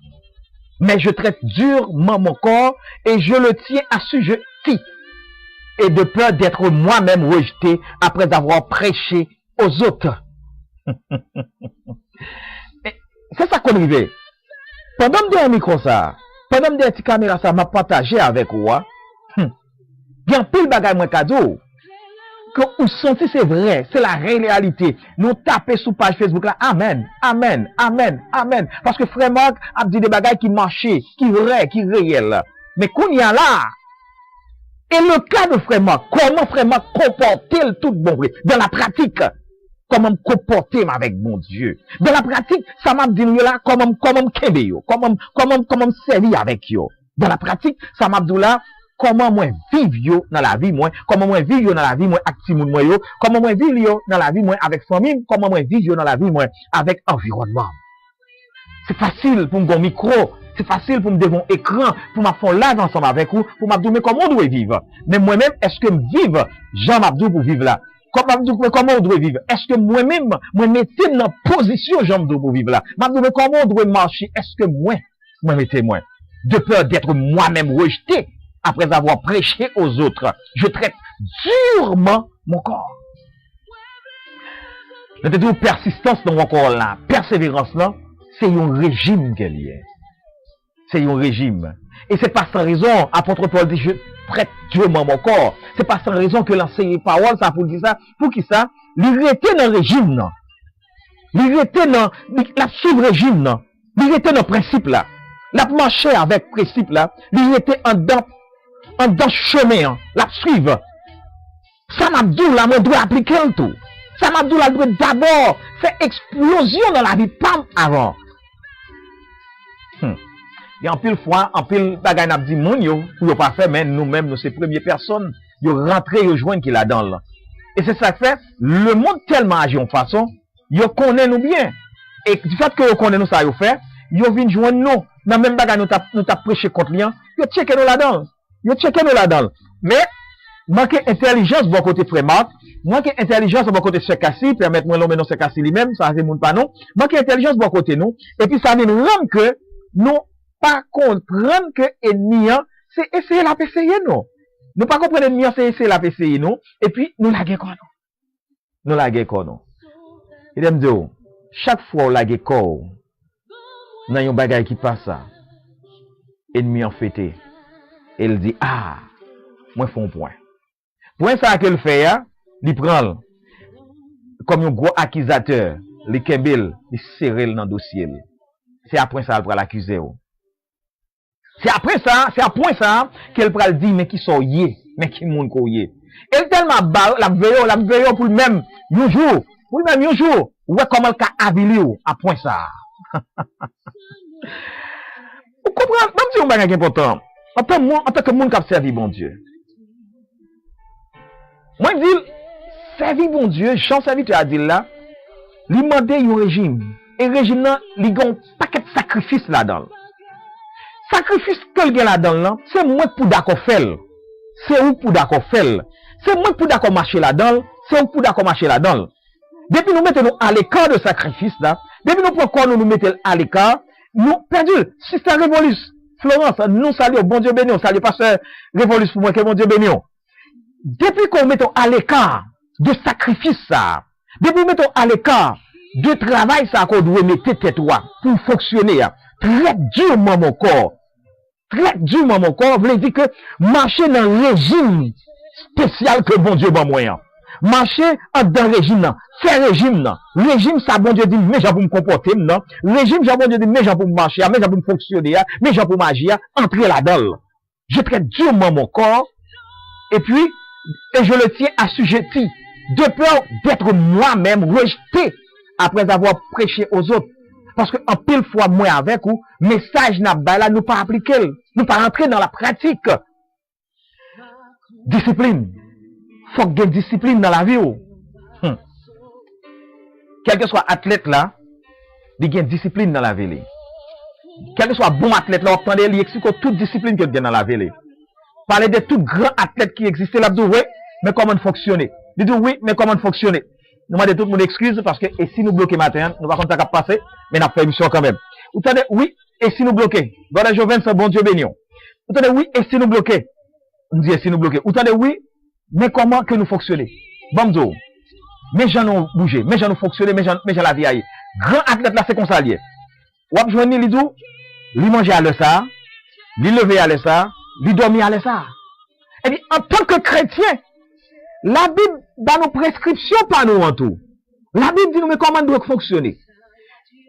Mais je traite durement mon corps et je le tiens assujetti et de peur d'être moi-même rejeté après avoir prêché aux autres. C'est ça qu'on arrive. Pendant que des micro ça, pendant que des petites caméras ça m'a partagé avec moi, il y a un pile bagage moi cadeau. Que vous sentez c'est vrai, c'est la réalité. Nous tapez sur page Facebook là, amen, amen, amen, amen. Parce que frère Marc a dit des bagages qui marchaient, qui vrai, qui réel. Mais qu'on y a là, et le cas de frère Marc, comment frère Marc comporter le tout bon vrai, dans la pratique, comment me comporter avec mon Dieu. Dans la pratique, ça m'a dit là, comment kembe yo, comment servir avec yo. Dans la pratique, ça m'a dit là, comment moi vivre yo dans la vie moi, comment moi vivre yo dans la vie moi avec ti moun moi yo, comment moi vivre yo dans la vie moi avec famille, comment moi vivre yo dans la vie moi avec environnement. C'est facile pour me micro, c'est facile pour me devant écran, pour me faire live ensemble avec vous, pour me dire comment on doit vivre. Mais moi-même, est-ce que me vivre Jean Mabdou pour vivre là? Comment on doit vivre? Est-ce que moi-même, moi mettez dans position Jean Mabdou pour vivre là? Mabdou, comment on doit marcher? Est-ce que moi mettez moi de peur d'être moi-même rejeté après avoir prêché aux autres, je traite durement mon corps. Nous avons dit persistance dans mon corps là, persévérance là, c'est un régime qu'elle y est. C'est un régime. Et c'est pas sans raison, apôtre Paul dit, je traite durement mon corps. C'est pas sans raison que l'enseigner parole, ça pour qui ça? Pour qui ça? Il était dans le régime, non? Il était dans, la sous-régime, non? Il était dans le principe là. La marché avec principe là, il était en dans chemin, la suivre. Ça m'a dit là, on doit appliquer le tout. Ça m'a dit là, doit d'abord faire explosion dans la vie, pas avant. Et en pile fois, en pile bagay n'a dit moun yo, pour pas faire, mais nous-mêmes, nous, ces premières personnes, yo rentré, yo joignent qui là-dedans là. Et c'est ça que fait, le monde tellement agit en façon, yo connaît nous bien. Et du fait que yo connaît nous ça yo fait, yo vient joindre nous, dans même bagay nous t'a prêché contre lui, yo checké nous là-dedans. Yo checké nous là-dedans. Mais, manque intelligence bon côté frère Marc, manque intelligence bon côté Sœur Cassie, permettre moi l'homme non Sœur Cassie lui-même, ça c'est moun pas non. Manque intelligence bon côté nous, et puis ça vient nous rendre que nous pas comprendre que ennemi c'est essayer la essayer nous. Nous pas comprendre ennemi c'est essayer la essayer nous, et puis nous la guerre quoi nous. Nous la guerre quoi nous. Il aime dire chaque fois la guerre quoi dans un bagage qui passe ça. Ennemi en fêté. Elle dit, ah, moi, font point. Point ça qu'elle fait, il prend comme un gros accusateur, les kembel, il serre dans le dossier. C'est après ça qu'elle va l'accuser. C'est après ça, c'est après ça qu'elle va dire, mais qui sont yé, mais qui moun ko yé. Elle tellement barre, la veille pour le même, un jour, pour le même un jour, ouais, comment elle a avilé après ça. Vous comprenez, même si on bagage important. En tant que monde qui a servi bon Dieu. Moi, je dis, servi bon Dieu, Jean serviteur a dit là, il demande un régime. Et le régime là, il y a un paquet de sacrifices là-dedans. Sacrifice que il y a là-dedans, c'est moi pour d'accord faire. C'est où pour d'accord faire. C'est moi pour d'accord marcher là-dedans, c'est où pour d'accord marcher là-dedans. Depuis nous mettons à l'écart de sacrifice là, depuis nous prenons nous mettons à l'écart, nous perdons. Si c'est révolution. Florence, nous saluons, bon Dieu béni, salut pasteur Révolus pour moi, que bon Dieu béni. Depuis qu'on mettons à l'écart de sacrifice ça, depuis qu'on mettons à l'écart de travail ça qu'on doit mettre tête pour fonctionner, très durement mon corps, veut dire que marcher dans le régime spécial que bon Dieu ban moyen. Marcher dans le régime, faire régime, régime ça bon Dieu dit, mais j'ai pour me comporter, non? Régime ça bon Dieu dit, mais j'ai pour me marcher, mais j'ai pour me fonctionner, mais j'ai pour m'agir, entrer là-dedans. Je traite durement mon corps, et puis, je le tiens assujetti, de peur d'être moi-même rejeté, après avoir prêché aux autres. Parce que, en pile fois, moi avec vous, message n'a pas là, nous pas appliquer, nous pas rentrer dans la pratique. Discipline. Faut qu'il y ait discipline dans la vie. Quel que soit athlète là, il y a une discipline dans la vie. Quel que soit bon athlète là, on il explique toute discipline qu'il y a dans la vie. Parler de tout grand athlète qui existait là, oui, mais comment fonctionner? Il dit oui, mais comment fonctionner? Nous demandons tout le monde excuse parce que et si nous bloquons matin, nous ne pouvons pas passer, mais nous avons fait émission quand même. Vous entendez oui, et si nous bloquons? Voilà, Joven, c'est bon Dieu béni. Vous entendez oui, et si nous bloquons? On dit et si nous bloquons. Vous entendez oui, mais comment que nous fonctionner? Bon, mais j'en ai bougé, mais j'en ai fonctionné, mais j'en la vie aille. Grand athlète là, c'est comme ça lié. Ou ap joindre li dou, li manger à ça, li lever à ça, li dormir à ça. Et bien, en tant que chrétien, la Bible dans nos prescriptions pas nous en tout. La Bible dit nous mais comment nous devons fonctionner.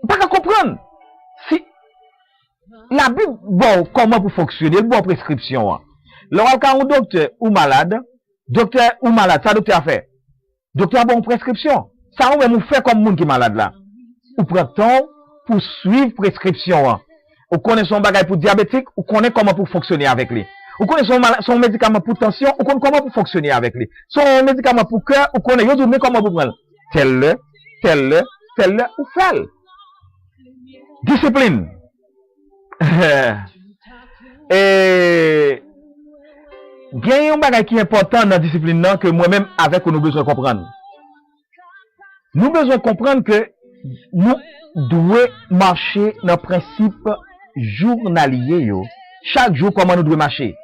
Pas qu'à comprendre. Si la Bible bon comment pour fonctionner, bon prescription. Lorsque un docteur ou malade, ça docteur a fait. Docteur a bon prescription. Ça ou même fait comme monde qui est malade là. Ou prend temps pour suivre prescription. Ou connaît son bagage pour diabétique, ou connaît comment pour fonctionner avec lui. Ou connaît son médicament pour tension, ou connaît comment pour fonctionner avec lui. Son médicament pour cœur, ou connaît comment pour prendre. Tel-le, ou fait. Discipline. Et il y a un bagage qui est important dans la discipline que moi-même avec nous besoin de comprendre. Nous besoin de comprendre que nous devons marcher dans le principe journalier. Chaque jour, comment nous devons marcher,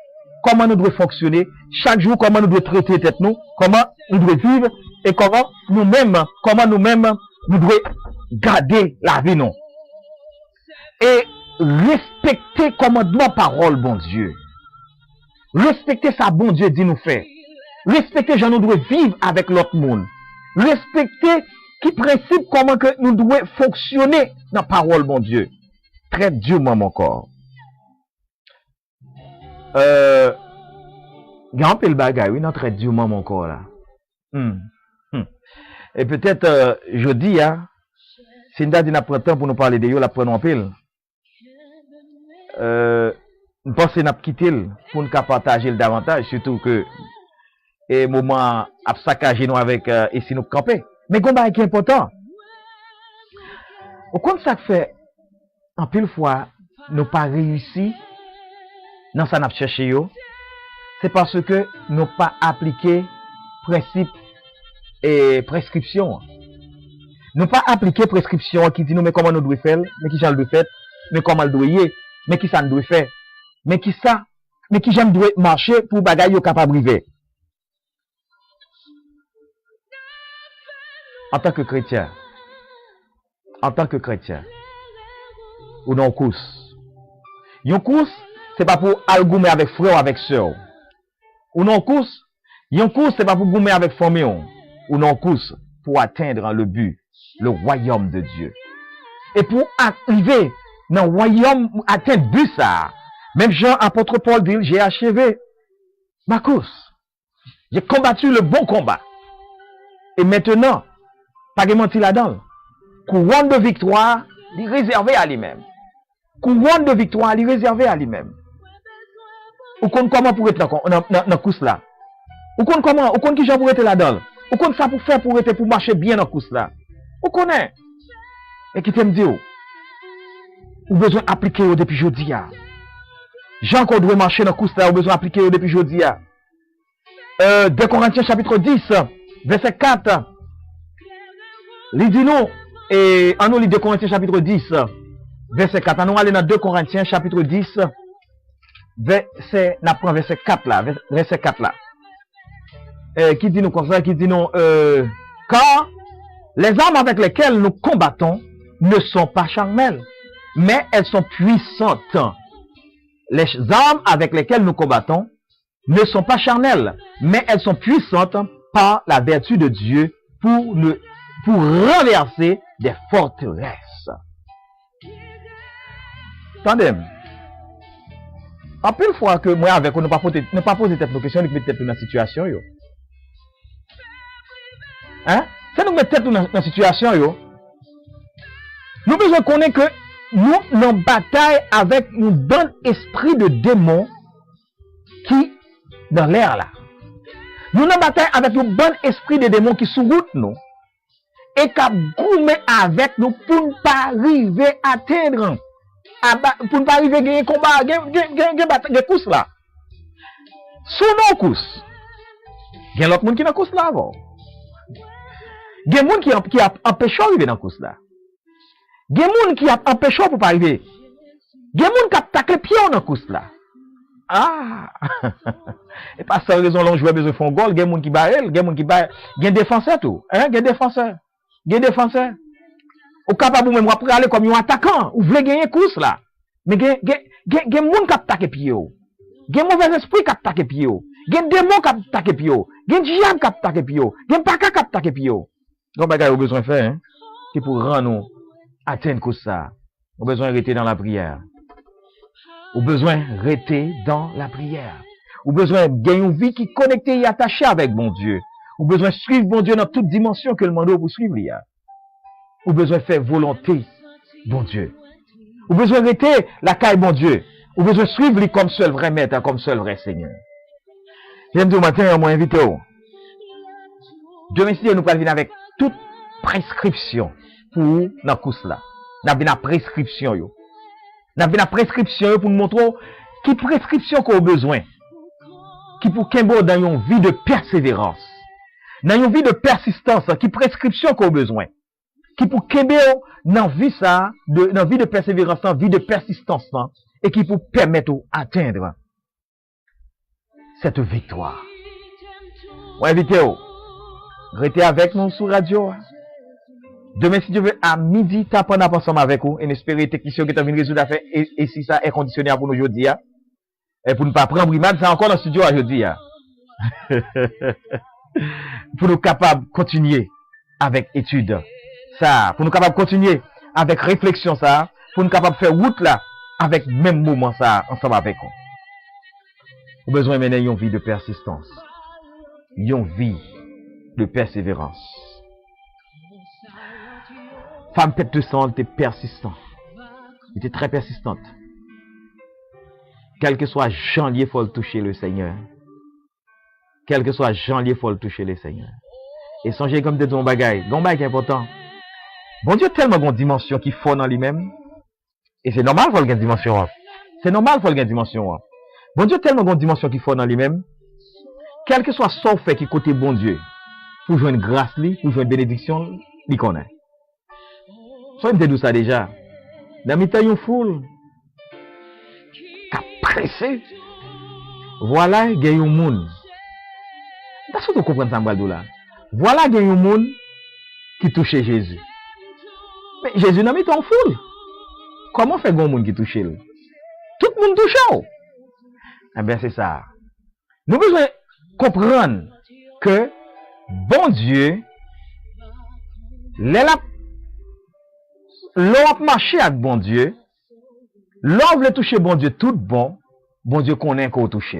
comment nous devons fonctionner, chaque jour, comment nous devons traiter tête nous, comment nous devons vivre et comment nous-mêmes, nous devons garder la vie non. Et respecter commandement parole, bon Dieu. Respecter ça, bon Dieu dit nous faire. Respecter, gens nous devons vivre avec l'autre monde. Respecter qui principe comment que nous devons fonctionner dans la parole, bon Dieu. Très durement encore. Grand peu le bagay, oui, non, très durement encore là. Et peut-être, je dis, si nous avons pris temps pour nous parler de yo, la prenons en pile. Nous pensons que nous avons quitté pour nous partager davantage, surtout que, et moment, à saccager nous avec, et si nous camper. Mais ce qui est important, comme ça fait, en pile fois, nous pas réussi dans ça n'a cherché c'est parce que nous pas appliqué principe et prescription. Nous pas appliqué prescription qui dit nous mais comment nous devons faire, mais qui j'en doit faire, mais comment le doit y, mais qui ça nous doit faire, mais qui j'aime doit marcher pour bagaille capable briver. En tant que chrétien, ou non course. Yon course, c'est pas pour aller goumer avec frère ou avec sœur. Ou non course, c'est pas pour goumer avec famille. Ou non course, pour atteindre le but, le royaume de Dieu. Et pour arriver dans le royaume, atteindre le but ça. Même Jean, apôtre Paul dit, j'ai achevé ma course. J'ai combattu le bon combat. Et maintenant, pas de mentir là-dedans. Couronne de victoire, il est réservé à lui-même. Couronne de victoire, il est réservé à lui-même. Ou comment pour être dans la course là? Ou comment, ou qui j'en pour être là-dedans? Ou ça pour faire pour marcher bien dans la course là? Ou connaît? Et qui t'aime dire? Ou besoin d'appliquer depuis jeudi. Jean qu'on doit marcher dans la course là, ou besoin d'appliquer depuis jeudi. 2 Corinthiens chapitre 10, verset 4. Il dit nous, et en nous, 2 Corinthiens chapitre 10, verset 4. En nous, aller dans 2 Corinthiens chapitre 10, verset 4 là, verset 4 là. Qui dit nous comme ça, qui dit nous, car les armes avec lesquelles nous combattons ne sont pas charnelles, mais elles sont puissantes. Les armes avec lesquelles nous combattons ne sont pas charnelles, mais elles sont puissantes par la vertu de Dieu pour renverser des forteresses. Attendez. En plus fois que moi avec nous pas poser tête nos questions, nous mettons tête dans la situation yo. Hein? Ça nous met tête dans la situation yo. Nous besoin connaître que nous en bataille avec un bon esprit de démon qui dans l'air là. Nous avons bataille avec le bon esprit des démons qui sous route nous. Et qui gourmet avec nous pour ne pas arriver à atteindre. Pour ne pas arriver à gagner un combat, gagner course là. Sous nos courses. Il y a l'autre monde qui dans course là avant. Il y a des gens qui a empêché d'arriver dans course là. Il y a des gens qui a empêché pour pas arriver. Il y a des gens qui a taclé pied dans course là. Ah! Et pas sans raison, l'on joue besoin de faire un goal, il y a des gens qui barrent, il y a des gens qui barrent, il y a des défenseurs tout. Hein? Il y a des défenseurs. Il y a des défenseurs. Ou capable même après aller comme un attaquant, ou voulez gagner course là. Mais il y a des gens qui attaquent pied. Il y a des mauvais esprits qui attaquent pied. Il y a des démons qui attaquent pied. Il y a des diables qui attaquent pied. Il y a des pacas qui attaquent pied. Donc bagay ou besoin faire hein, c'est pour rendre nous atteindre course ça. Ou besoin rester dans la prière. Ou besoin rester dans la prière. Ou besoin gagner une vie qui est connectée et attachée avec bon Dieu. Ou besoin suivre bon Dieu dans toute dimension que le mandat pour suivre là. Ou besoin faire volonté bon Dieu. Ou besoin rester la caille bon Dieu. Ou besoin suivre lui comme seul vrai maître, comme seul vrai Seigneur. J'aime dire matin on m'a invité. Demain si nous venir avec toute prescription pour la course là. N'a bien la prescription yo. N'a bien la prescription pour nous montrer qui prescription qu'on a besoin. Qui pour qu'embo dans une vie de persévérance. Dans une vie de persistance, qui prescription qu'on a besoin. Qui pour qu'embo dans vie ça, dans vie de persévérance, dans vie de persistance, et qui pour permettre d'atteindre cette victoire. On invite restez avec nous sur radio. Demain, si Dieu veut, à midi, t'apprends ensemble avec vous, et espérer technicien qui t'a venu résoudre l'affaire, et si ça est conditionné pour nous aujourd'hui, et pour ne pas prendre brimade, c'est encore dans le studio aujourd'hui, pour nous capables de continuer avec étude, ça, pour nous capables de continuer avec réflexion, ça, pour nous capables de faire route là, avec même moment, ça, ensemble avec vous. Vous avez besoin de mener une vie de persistance, une vie de persévérance. Femme tête de sang, elle était persistante. Elle était très persistante. Quel que soit Jean, il faut le toucher le Seigneur. Quel que soit Jean, il faut le toucher le Seigneur. Et songez comme de ton bagaille. Bon bagaille important. Bon Dieu tellement une dimension qui fond dans lui-même. Et c'est normal qu'il y ait une dimension. C'est normal qu'il y ait une dimension. Bon Dieu tellement une dimension qui fond dans lui-même. Quel que soit son fait qui côté bon Dieu. Pour jouer une grâce, pour jouer une bénédiction, il connaît. Soit me dit ça déjà. Dans mes temps, une foule. Qui a pressé. Voilà, il y a un monde. Parce que vous comprenez ça, là. Voilà, il y a un monde qui touche Jésus. Mais Jésus n'a mis en foule. Comment fait un monde qui touche lui? Tout le monde touche. Eh bien, c'est ça. Nous devons comprendre que bon Dieu, l'on marché avec bon Dieu, l'on veut toucher bon Dieu tout bon Dieu connaît qu'on touche.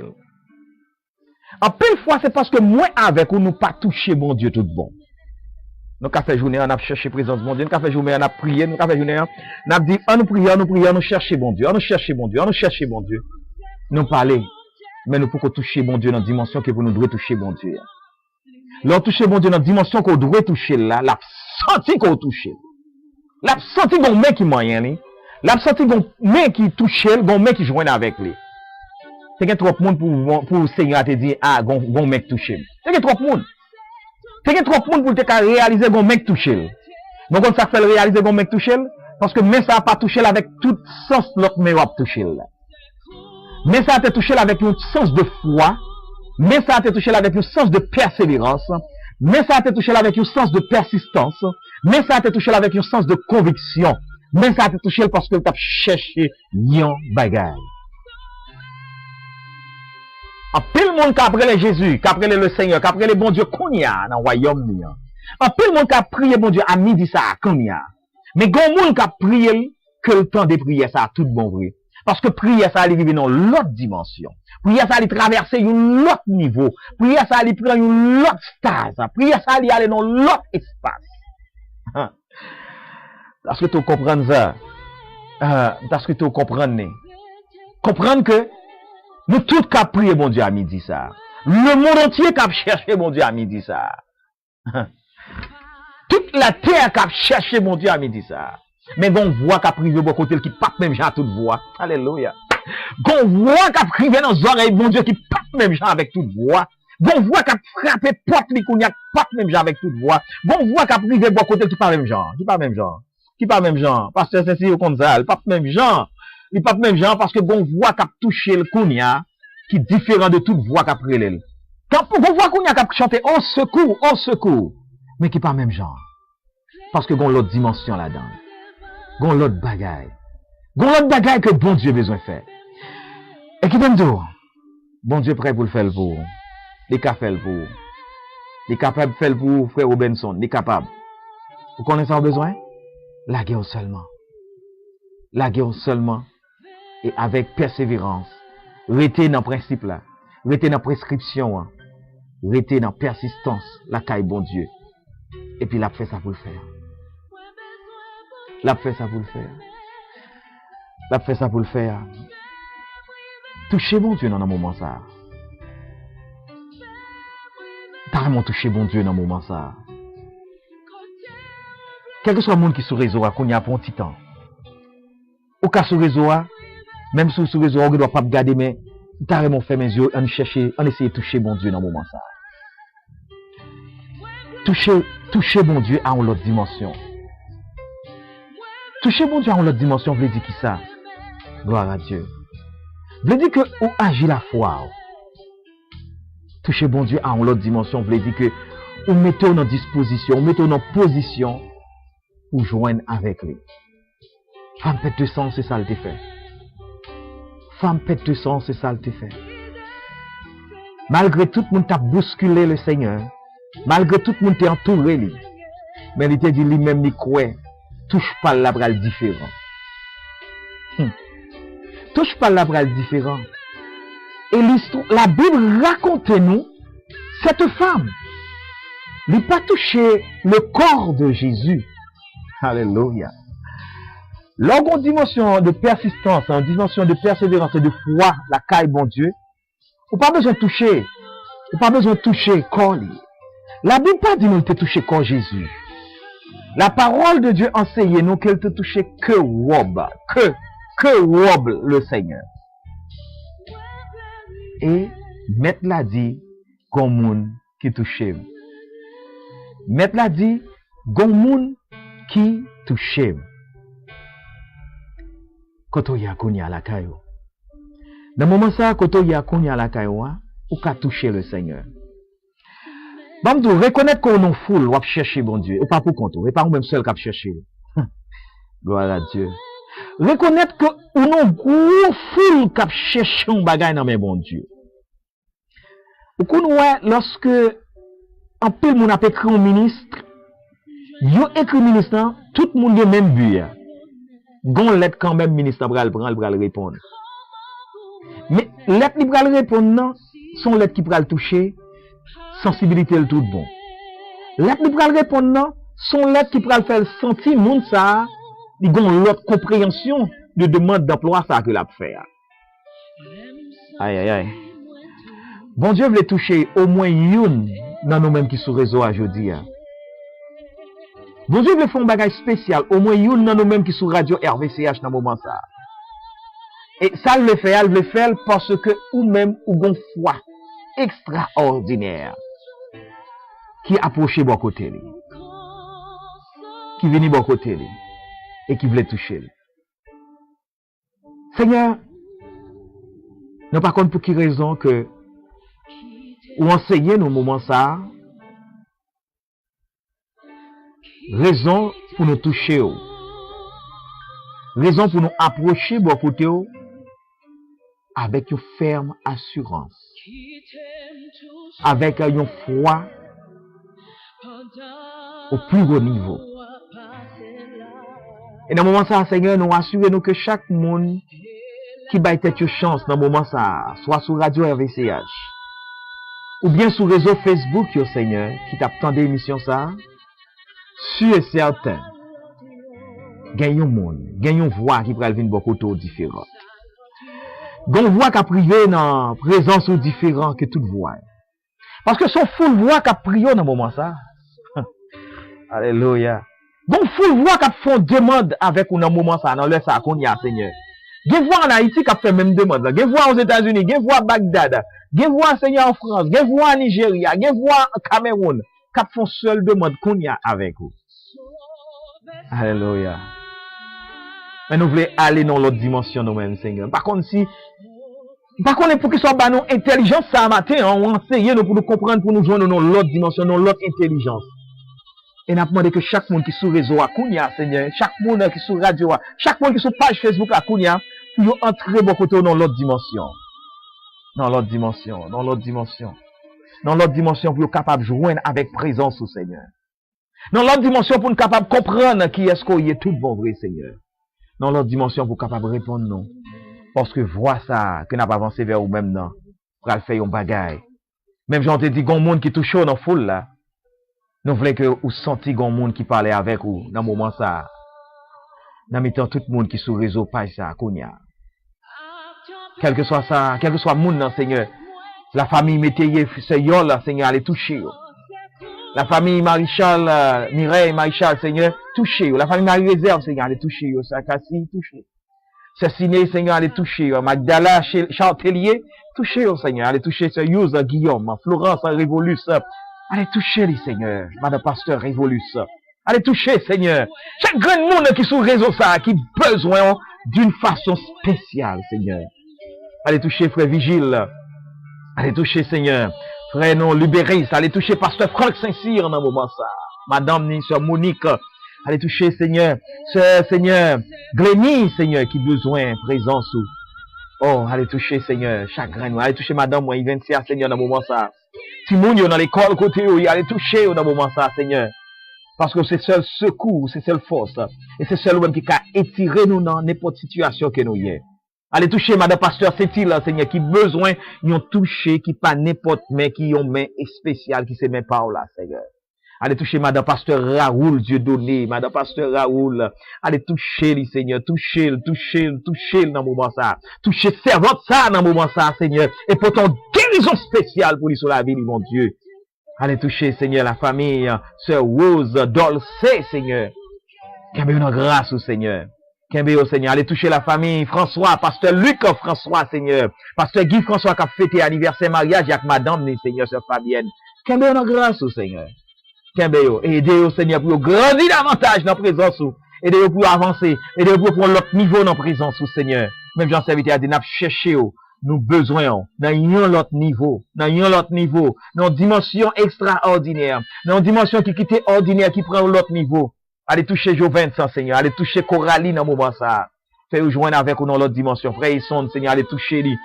En pile fois, c'est parce que moi avec ou nous pas toucher bon Dieu tout bon. Nous avons fait journée, on a cherché présence bon Dieu, nous avons fait journée, on a prié, nous avons fait journée, on a dit, on nous prier, on nous chercher bon Dieu, on nous chercher bon Dieu, on nous chercher bon Dieu. Nous parler, mais nous pouvons toucher bon Dieu dans la dimension que vous nous devez toucher bon Dieu. L'on toucher bon Dieu dans la dimension qu'on doit toucher là, l'a senti qu'on touche. L'a senti qu'on met qui moyen, l'a senti qu'on met qui touche, qu'on met qui joint avec lui. C'est qu'il y a trop de monde pour le Seigneur te dire, ah, qu'on mec touché. C'est qu'il y a trop de monde. C'est qu'il y a trop de monde pour te réaliser qu'on mec touché. Donc, on s'appelle réaliser qu'on mec touché, parce que mais ça n'a pas touché avec tout sens l'autre mais va toucher. Mais ça a été touché avec un sens de foi, mais ça a été touché avec un sens de persévérance, mais ça a été touché avec un sens de persistance, mais ça a été touché avec un sens de conviction, mais ça a été touché parce que tu as cherché yon bagay. En pile monde qui a prié Jésus, qui a prié le Seigneur, qui a prié le bon Dieu qu'on y a dans le royaume. En pile monde qui a prié bon Dieu à midi ça qu'on y a. Mais gon monde qui a prié que le temps de prière ça a tout bon vrai. Parce que prière ça allait vivre dans l'autre dimension. Prière ça allait traverser un autre niveau. Prière ça allait prendre une autre stase. Prière ça allait aller dans l'autre espace. Parce que tu comprends ça. Parce que tu comprends. Comprendre que nous tous qu'à prier bon Dieu à midi ça. Le monde entier qui a cherché mon Dieu à midi ça. Toute la terre qui a cherché mon Dieu à midi ça. Mais gon voix qui a privé bon côté qui pas même gens à toute voix. Alléluia. Gon voix qui a privé dans les oreilles mon Dieu qui pas même gens avec toute voix. Gon voix qui a frappé porte li kounya pas même gens avec toute voix. Gon voix qui a privé bon côté qui pas même gens, qui pas même gens. Qui pas même gens. Pasteur c'est si comme ça, pas même gens. Il pas même gens parce que gon voix qui a touché le kounya qui est différent de toute voix qui a privé. Quand gon voix kounya qui a chanté au secours, mais qui pas même gens. Parce que gon l'autre dimension là-dedans. Gon l'autre bagaille. Gon l'autre bagaille que bon Dieu besoin faire. Et qui donne tout? Bon Dieu prêt pour le faire pour. Il est capable pour. Il est capable de faire pour frère Robinson. Il est capable. Vous connaissez ça besoin? La guerre seulement. La guerre seulement. Et avec persévérance. Restez dans le principe là. Restez dans la prescription. Restez dans la persistance. La caille bon Dieu. Et puis, il a fait ça pour le faire. Il a fait ça pour le faire. Il a fait ça pour le faire. Touchez bon Dieu dans un moment ça. Carrément toucher bon Dieu dans un moment ça. Quel que soit le monde qui est sur le réseau, qu'on y a pour un petit temps. Au cas sur le réseau, même sur le réseau, on ne doit pas regarder, mais carrément faire mes yeux, on essaie de toucher bon Dieu dans un moment ça. Toucher bon Dieu à une autre dimension. Toucher bon Dieu à une autre dimension, veut dire qui ça? Gloire à Dieu. Veut dire que ou agit la foi. Toucher bon Dieu à une autre dimension, veut dire que ou mettez dans disposition, ou mettez dans position pour joindre avec lui. Femme pète de sang, c'est ça le fait. Femme pète de sang, c'est ça le fait. Malgré tout le monde t'a bousculé le Seigneur. Malgré tout le monde t'a entouré lui. Mais il t'a dit lui-même, il croit. Touche pas la bral différent. Touche pas la bral différent. Et l'histoire, la Bible raconte nous, cette femme, n'a pas touché le corps de Jésus. Alléluia. Lorsqu'on dimension de persistance, en dimension de persévérance et de foi, la caille bon Dieu, ou pas besoin de toucher, ou pas besoin de toucher corps. La Bible pas dit nous te toucher corps Jésus. La parole de Dieu enseigne nous qu'elle te touchait que Wob, le Seigneur. Et Maître l'a dit, gon moun qui touché. Maître l'a dit, gon moun qui touché. Koto ya kounya la kayo. Dans le moment ça, koto ya kounya la kayo, ou ka toucher le Seigneur. Bon, reconnaître qu'on est foule, ou chercher bon Dieu, et pas pour compte, et pas nous-mêmes seuls qui chercher. Gloire à Dieu. Reconnaître que on est gros foule qui cherche un bagage dans mes bon Dieu. Ou qu'on ouais, lorsque un peu mon a écrit un ministre, yo écrit ministre, tout le monde a même but. Gon lettre quand même ministre bral répondre. Mais lettre li bral répondre non, son lettre qui bral toucher sensibilité le tout bon. Lettre li bral répondre non, son lettre qui bral faire sentir monde ça, il gon l'autre compréhension de demande d'emploi ça que l'a fait. Aïe. Bon Dieu veut toucher au moins une dans nous-mêmes qui sur réseau aujourd'hui. Bon Dieu veut faire un bagage spécial, au moins une dans nous-mêmes qui sur radio RVCH dans le moment ça. Et ça le fait parce que ou même ou gon foi extraordinaire qui approche bon côté lui. Qui vient bon côté lui et qui voulait toucher lui. Seigneur, nous par contre pour qui raison que ou enseigner nos moments ça, raison pour nous toucher, raison pour nous approcher bon côté avec une ferme assurance, avec une foi au plus haut niveau. Et dans le moment ça, Seigneur, nous assurons que chaque monde qui va être une chance dans le moment ça, soit sur Radio RVCH, ou bien sur le réseau Facebook, Seigneur, qui t'attend d'émission ça, sûr et certain, gagnons monde, gagnons voix qui pourrait venir beaucoup de différentes. Gagnons voix qui a privé dans présence ou différent que toute voix. Parce que son full voix qui a prié dans moment ça. Alléluia. Bon full voix qui a fait demande avec ou dans moment ça, dans le ça qu'on y a, Seigneur. Gen voix en Haïti qui a fait même demande. Gen voix aux États-Unis, gen voix à Bagdad, gen voix Seigneur en France, gen voix en Nigeria, gen voix en Cameroun, qui a fait seule demande qu'on y a avec vous. Alléluia. Mais nous voulons aller dans l'autre dimension nous-mêmes, Seigneur. Par contre, pour qu'il soit nous intelligence ça matin, on enseigne nous pour nous comprendre, pour nous joindre dans l'autre dimension, dans l'autre intelligence. Et nous demandé que chaque monde qui est sur le réseau à Kounia, Seigneur, chaque monde qui est sur radio, chaque monde qui est sur page Facebook à Kounia, pour entrer beaucoup dans l'autre dimension. Dans l'autre dimension, dans l'autre dimension. Dans l'autre dimension, pour être capable de joindre avec présence au Seigneur. Dans l'autre dimension, pour être capable de comprendre qui est-ce qu'il est tout bon vrai, Seigneur. Dans l'autre dimension, pour être capable de répondre non. Parce que vois ça, que n'a pas avancé vers vous-même, non. Pour le faire un bagaille. Même j'en te dit, gon monde qui touche dans la foule, là. Nous voulons que vous sentiez gon monde qui parlait avec vous, dans le moment ça. Dans mettant tout le monde qui sur le réseau, page ça, Kounia. Quel que soit ça, quel que soit le monde, Seigneur. La famille Métayer, Seigneur, Seigneur, allez toucher. La famille Maréchal, Mireille, Maréchal, Seigneur, touchez. La famille Marie-Réserve, Seigneur, allez toucher. Sakassi, touchez. Céciné, Seigneur, allez toucher. Magdala, Chartelier, touchez, Seigneur. Allez toucher ce Yous, Guillaume, Florence, Révolus. Allez toucher les Seigneur. Madame Pasteur Révolus. Allez toucher, Seigneur. Chaque grand monde qui est sur le réseau, ça, qui a besoin d'une façon spéciale, Seigneur. Allez toucher Frère Vigile. Allez toucher, Seigneur. Frère non, Libéris, allez toucher Pasteur Franck Saint-Cyr dans le moment ça. Madame ni Sœur Monique, allez toucher Seigneur. Seigneur, Glénie, Seigneur, qui besoin présence. Oh, allez toucher Seigneur, chaque grain. Allez toucher Madame, moi, Yventia, Seigneur, dans le moment ça. Timoun, dans l'école, côté, allez toucher dans le moment ça, Seigneur. Parce que c'est seul secours, c'est seule force. Et c'est seul même qui a étiré nous dans n'importe situation que nous y est. Allez toucher Madame Pasteur Saint-Il, Seigneur, qui besoin, ils ont touché, qui pas n'importe main, qui ont main spéciale, qui se met par là, Seigneur. Allez toucher Madame Pasteur Raoul, Dieu donné, Madame Pasteur Raoul. Allez toucher les Seigneur, toucher dans le moment ça. Toucher servante ça dans le moment ça, Seigneur. Et pour ton guérison spéciale pour lui sur la vie, mon Dieu. Allez toucher, Seigneur, la famille, Sœur Rose, Dolce, Seigneur. Qu'il y ait une grâce au Seigneur. Au Seigneur, allez toucher la famille François, Pasteur Luc François, Seigneur. Pasteur Guy François qui a fêté anniversaire mariage avec Madame, Seigneur, Sœur Fabienne. Qu'il y ait une grâce au Seigneur. Aidez au Seigneur pour grandir davantage dans la présence. Aidez-vous pour avancer. Aidez-vous pour prendre l'autre niveau dans la présence au Seigneur. Même Jean Serviteur a dit, n'a cherché nous besoins dans un autre niveau, dans une dimension extraordinaire, dans une dimension qui quitte ordinaire, qui prend l'autre niveau. Allez toucher Joven, Seigneur. Allez toucher Coralie dans le moment ça. Faites joindre avec nous dans l'autre dimension. Frère Isson, Seigneur, allez toucher lui.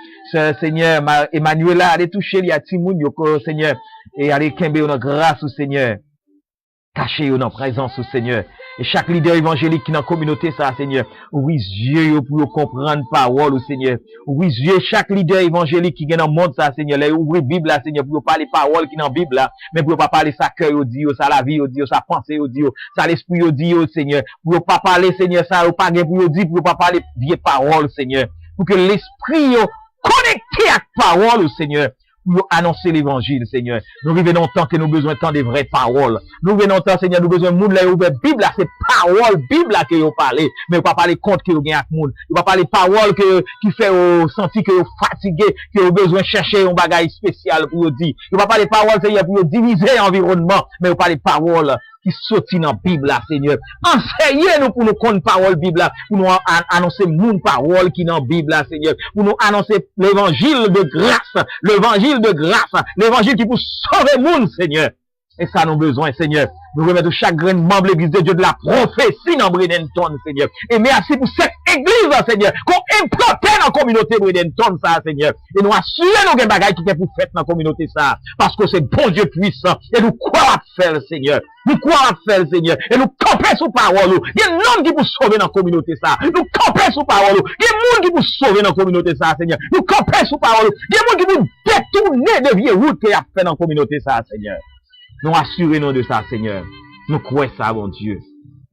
Seigneur, Emmanuela, allez toucher lui à Timoun, Seigneur. Et allez kembe dans grâce au Seigneur. Cachez dans présence au Seigneur. Et chaque leader évangélique qui est dans la communauté, ça, Seigneur. Oui, Dieu, pour comprendre parole au Seigneur. Oui, Dieu, chaque leader évangélique qui est dans le monde, ça, Seigneur. Là, ouvrez Bible, là, Seigneur, pour parler parole qui est dans la Bible, là. Mais pour pas parler sa cœur, Dieu, ça la vie, Dieu, sa pensée, Dieu, ça l'esprit, Dieu, Seigneur. Pour pas parler, Seigneur, ça, ou pas pour dire, pour pas parler vieille parole, Seigneur. Pour que l'esprit, connecté à la parole, Seigneur. Pour annoncer l'évangile, Seigneur. Nous vivons dans le temps que nous avons besoin de tant de vraies paroles. Nous vivons dans le temps, Seigneur, nous avons besoin de monde là, ouvert Bible là, c'est parole, Bible là que vous parlez. Mais vous pas parler contre que vous gagnez avec monde. Vous pas parler parole qui fait sentir que vous fatigué, que vous besoin de chercher un bagage spécial pour vous dire. Vous pas parler parole, Seigneur, pour vous diviser l'environnement. Mais vous parlez parole qui sortit dans la Bible là, Seigneur. Enseignez-nous pour nous connaître parole Bible là, pour nous annoncer mon parole qui est dans la Bible là, Seigneur. Pour nous annoncer l'évangile de grâce, l'évangile qui peut sauver le monde, Seigneur. Et ça, nous avons besoin, Seigneur. Nous remettons chaque grain de membre de l'église de Dieu de la prophétie dans Bradenton, Seigneur. Et merci pour cette église, Seigneur, qu'on implante dans la communauté Bradenton, ça, Seigneur. Et nous assurons nos bagages qui sont pour faire dans la communauté, ça. Parce que c'est bon Dieu puissant. Et nous croyons à faire, Seigneur. Nous croyons à faire, Seigneur. Et nous campons sous parole. Il y a un homme qui peut sauver dans la communauté, ça. Nous campons sous parole. Il y a un monde qui peut sauver dans la communauté, ça, Seigneur. Nous campons sous parole. Il y a un monde qui peut détourner de vieilles routes qu'il a fait dans la communauté, ça, Seigneur. Nous assurons de ça, Seigneur. Nous croyons ça, mon Dieu.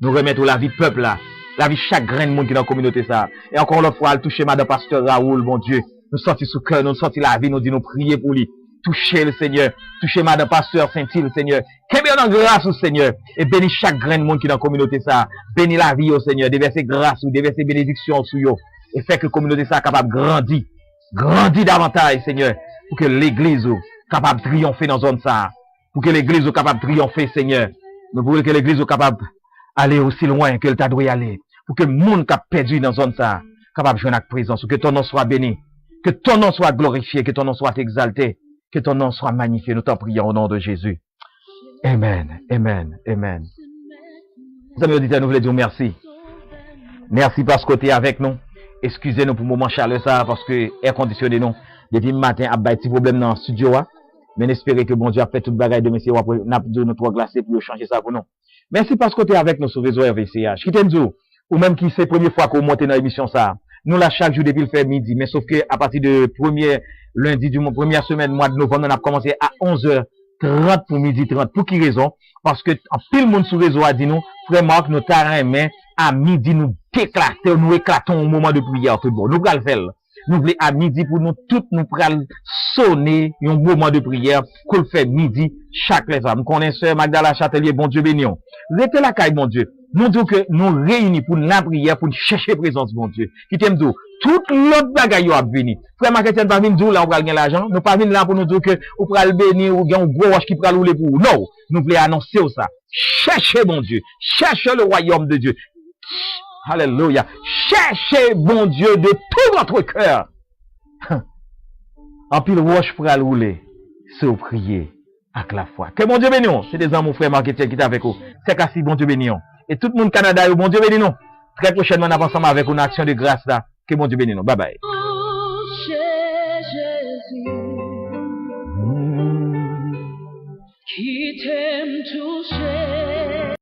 Nous remettons la vie du peuple là. La vie chaque grain de monde qui est dans la communauté ça. Et encore une fois, toucher Madame Pasteur Raoul, mon Dieu. Nous sortis sous cœur, nous sortis la vie, nous disons, nous prier pour lui. touchez le Seigneur, touchez Madame Pasteur Saint-Île, Seigneur. Qu'est-ce en grâce au Seigneur, et bénis chaque grain de monde qui est dans la communauté ça. Bénis la vie au Seigneur, déverser grâce ou déverser bénédiction sur eux, et fait que la communauté ça capable de grandir. Grandis davantage, Seigneur, pour que l'église soit capable de triompher dans la zone ça. Pour que l'église soit capable de triompher, Seigneur. Mais pour que l'église soit capable d'aller aussi loin que le tas doit y aller. Pour que le monde qui a perdu dans la zone ça, capable de jouer avec présence. Pour que ton nom soit béni. Que ton nom soit glorifié. Que ton nom soit exalté. Que ton nom soit magnifié. Nous t'en prions au nom de Jésus. Amen. Amen. Amen. Amis auditeurs, nous voulons dire merci. Merci parce que tu es avec nous. Excusez-nous pour le moment chaleur ça, parce que air conditionné nous. Depuis le matin, il y a un petit problème dans le studio. Mais espérons que bon Dieu a fait toute bagaille de messieurs. On a besoin de nous glacés pour changer ça pour nous. Merci parce que tu es avec nous sur le réseau RVCH. Qui t'aime ou même qui c'est la première fois qu'on monte dans l'émission ça. Nous là chaque jour depuis le fait midi. Mais sauf que à partir de lundi du mois, première semaine mois de novembre, on a commencé à 11h30 pour midi 30. Pour qui raison? Parce que en pile monde sur le réseau a dit nous, frère Marc, nous t'arrêtons, mais à midi nous éclatons au moment de prière tout bon. Nous allons le faire. Nous voulons à midi pour nous toutes nous pral sonner un moment de prière qu'on le fait midi chaque les hommes. Nous connaissons sœur Magdala Châtelier, bon Dieu béni. Vous êtes la caille, bon Dieu. Nous disons que nous réunis pour la prière, pour chercher présence, bon Dieu. Qui t'aime dire, toute l'autre bagaille a venir. Frère Marquetienne, pas venir dire là, on va gagner l'argent. Nous pas venir là pour nous dire que, on pral bénir, ou bien un gros roche qui pral rouler pour vous. Non. Nous voulons annoncer ça. Cherchez, bon Dieu. Cherchez le royaume de Dieu. Alléluia. Cherchez, bon Dieu, de tout votre cœur. En pile roche pour aller rouler. C'est au prier avec la foi. Que bon Dieu bénisse. C'est des hommes, mon frère Marquetienne qui est avec vous. C'est qu'à si bon Dieu bénisse. Et tout le monde Canada, bon Dieu bénisse. Très prochainement, on avance ensemble avec une action de grâce là. Que bon Dieu bénisse. Bye bye. Qui t'aime toucher